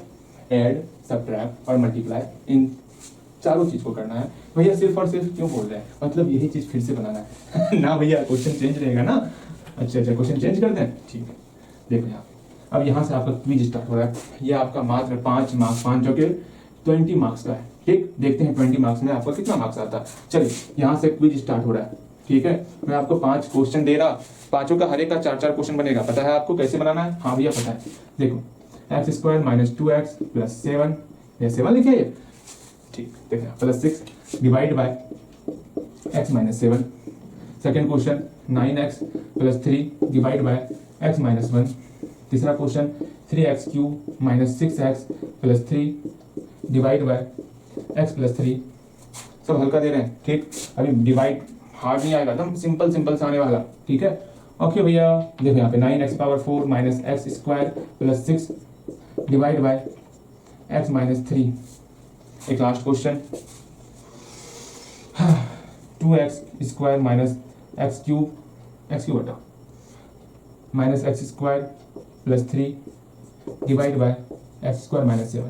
ऐड, सब्ट्रैक्ट और मल्टीप्लाई, इन चारों चीज को करना है। भैया सिर्फ और सिर्फ क्यों बोल रहे हैं, मतलब यही चीज फिर से बनाना है। ना भैया क्वेश्चन चेंज रहेगा ना, अच्छा क्वेश्चन चेंज कर दें, ठीक है। देखो यहाँ अब यहाँ से आपका क्विज स्टार्ट हो रहा है, ये आपका मात्र 5 मार्क्स, 5 जो कि 20 मार्क्स का है, ठीक। देखते हैं 20 मार्क्स में आपको कितना मार्क्स आता है। चलिए यहाँ से क्विज स्टार्ट हो रहा है, ठीक है। मैं आपको 5 क्वेश्चन दे रहा, पांचों का हर एक का 4-4 क्वेश्चन बनेगा। पता है आपको कैसे बनाना है? हाँ भैया पता है। देखो x² -2x + 7, ये 7 लिखिए, ठीक, देखिए +6 divide by x -7। Second question 9x + 3 divide by x -1। तीसरा question 3x³ -6x + 3 divide by x + 3। सब हल्का दे रहे हैं, ठीक। अभी डिवाइड हार्ड नहीं आएगा, एकदम सिंपल सिंपल से आने वाला, ठीक है। ओके भैया देखो यहाँ पे 9x⁴ -x² + 6 divide by x -3। एक last question 2x² -x³ x³ हटा -x² + 3 डिवाइड बाय x² -7,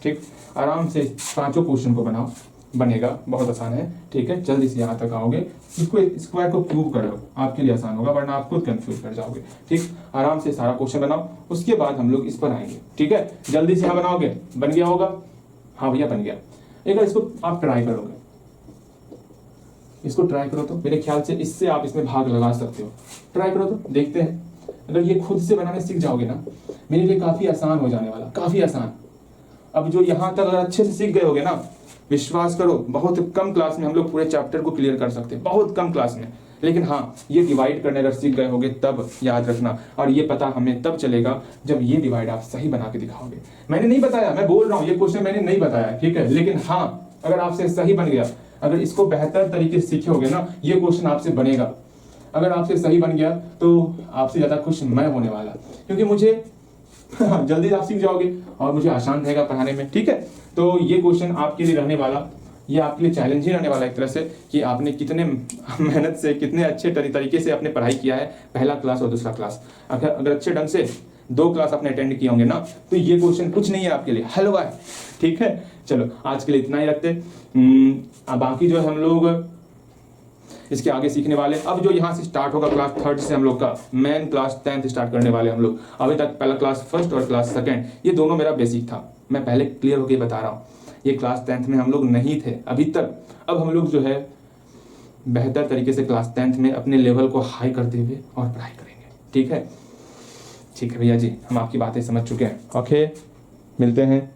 ठीक। आराम से पांचों क्वेश्चन को बनाओ, बनेगा, बहुत आसान है, ठीक है। जल्दी से यहाँ तक आओगे, इसको स्क्वायर को क्यूब कर लो, आपके लिए आसान होगा, वरना आप खुद कंफ्यूज कर जाओगे, ठीक। आराम से सारा क्वेश्चन बनाओ, उसके बाद हम लोग इस पर आएंगे, ठीक है। जल्दी से यहाँ बनाओगे, बन गया होगा? हाँ भैया बन गया। एक बार इसको आप ट्राई करोगे, इसको ट्राई करो तो मेरे ख्याल से इससे आप इसमें भाग लगा सकते हो। ट्राई करो तो देखते हैं, अगर ये खुद से बनाने सीख जाओगे ना, मेरे लिए काफी आसान हो जाने वाला, काफी आसान। अब जो यहाँ तक अगर अच्छे से सीख गए होगे ना, विश्वास करो बहुत कम क्लास में हम लोग पूरे चैप्टर को क्लियर कर सकते हैं, बहुत कम क्लास में। लेकिन हाँ, ये डिवाइड करने अगर सीख गए होगे तब याद रखना, और ये पता हमें तब चलेगा जब ये डिवाइड आप सही बना के दिखाओगे। मैंने नहीं बताया, मैं बोल रहा हूँ ये क्वेश्चन मैंने नहीं बताया, ठीक है, लेकिन हाँ अगर आपसे सही बन गया, अगर इसको बेहतर तरीके से सीखे होगे ना, ये क्वेश्चन आपसे बनेगा। अगर आपसे सही बन गया तो आपसे ज्यादा खुश मैं होने वाला, क्योंकि मुझे जल्दी आप सीख जाओगे और मुझे आसान रहेगा पढ़ाने में, ठीक है। तो ये क्वेश्चन आपके लिए रहने वाला, ये आपके लिए चैलेंज ही रहने वाला एक तरह से, कि आपने कितने मेहनत से, कितने अच्छे तरीके से आपने पढ़ाई किया है, पहला क्लास और दूसरा क्लास। अगर अच्छे ढंग से 2 क्लास आपने अटेंड किए होंगे ना, तो ये क्वेश्चन कुछ नहीं है आपके लिए, हलवा है, ठीक है। चलो आज के लिए इतना ही रखते, बाकी जो है हम लोग इसके आगे सीखने वाले। अब जो यहाँ से स्टार्ट होगा क्लास 3rd से हम लोग का मेन क्लास 10th स्टार्ट करने वाले हम लोग। अभी तक पहला क्लास 1st और क्लास 2nd ये दोनों मेरा बेसिक था, मैं पहले क्लियर होकर बता रहा हूँ। ये क्लास 10th में हम लोग नहीं थे अभी तक, अब हम लोग जो है बेहतर तरीके से क्लास 10th में अपने लेवल को हाई करते हुए और पढ़ाई करेंगे, ठीक है। ठीक है भैया जी, हम आपकी बातें समझ चुके हैं। ओके, मिलते हैं।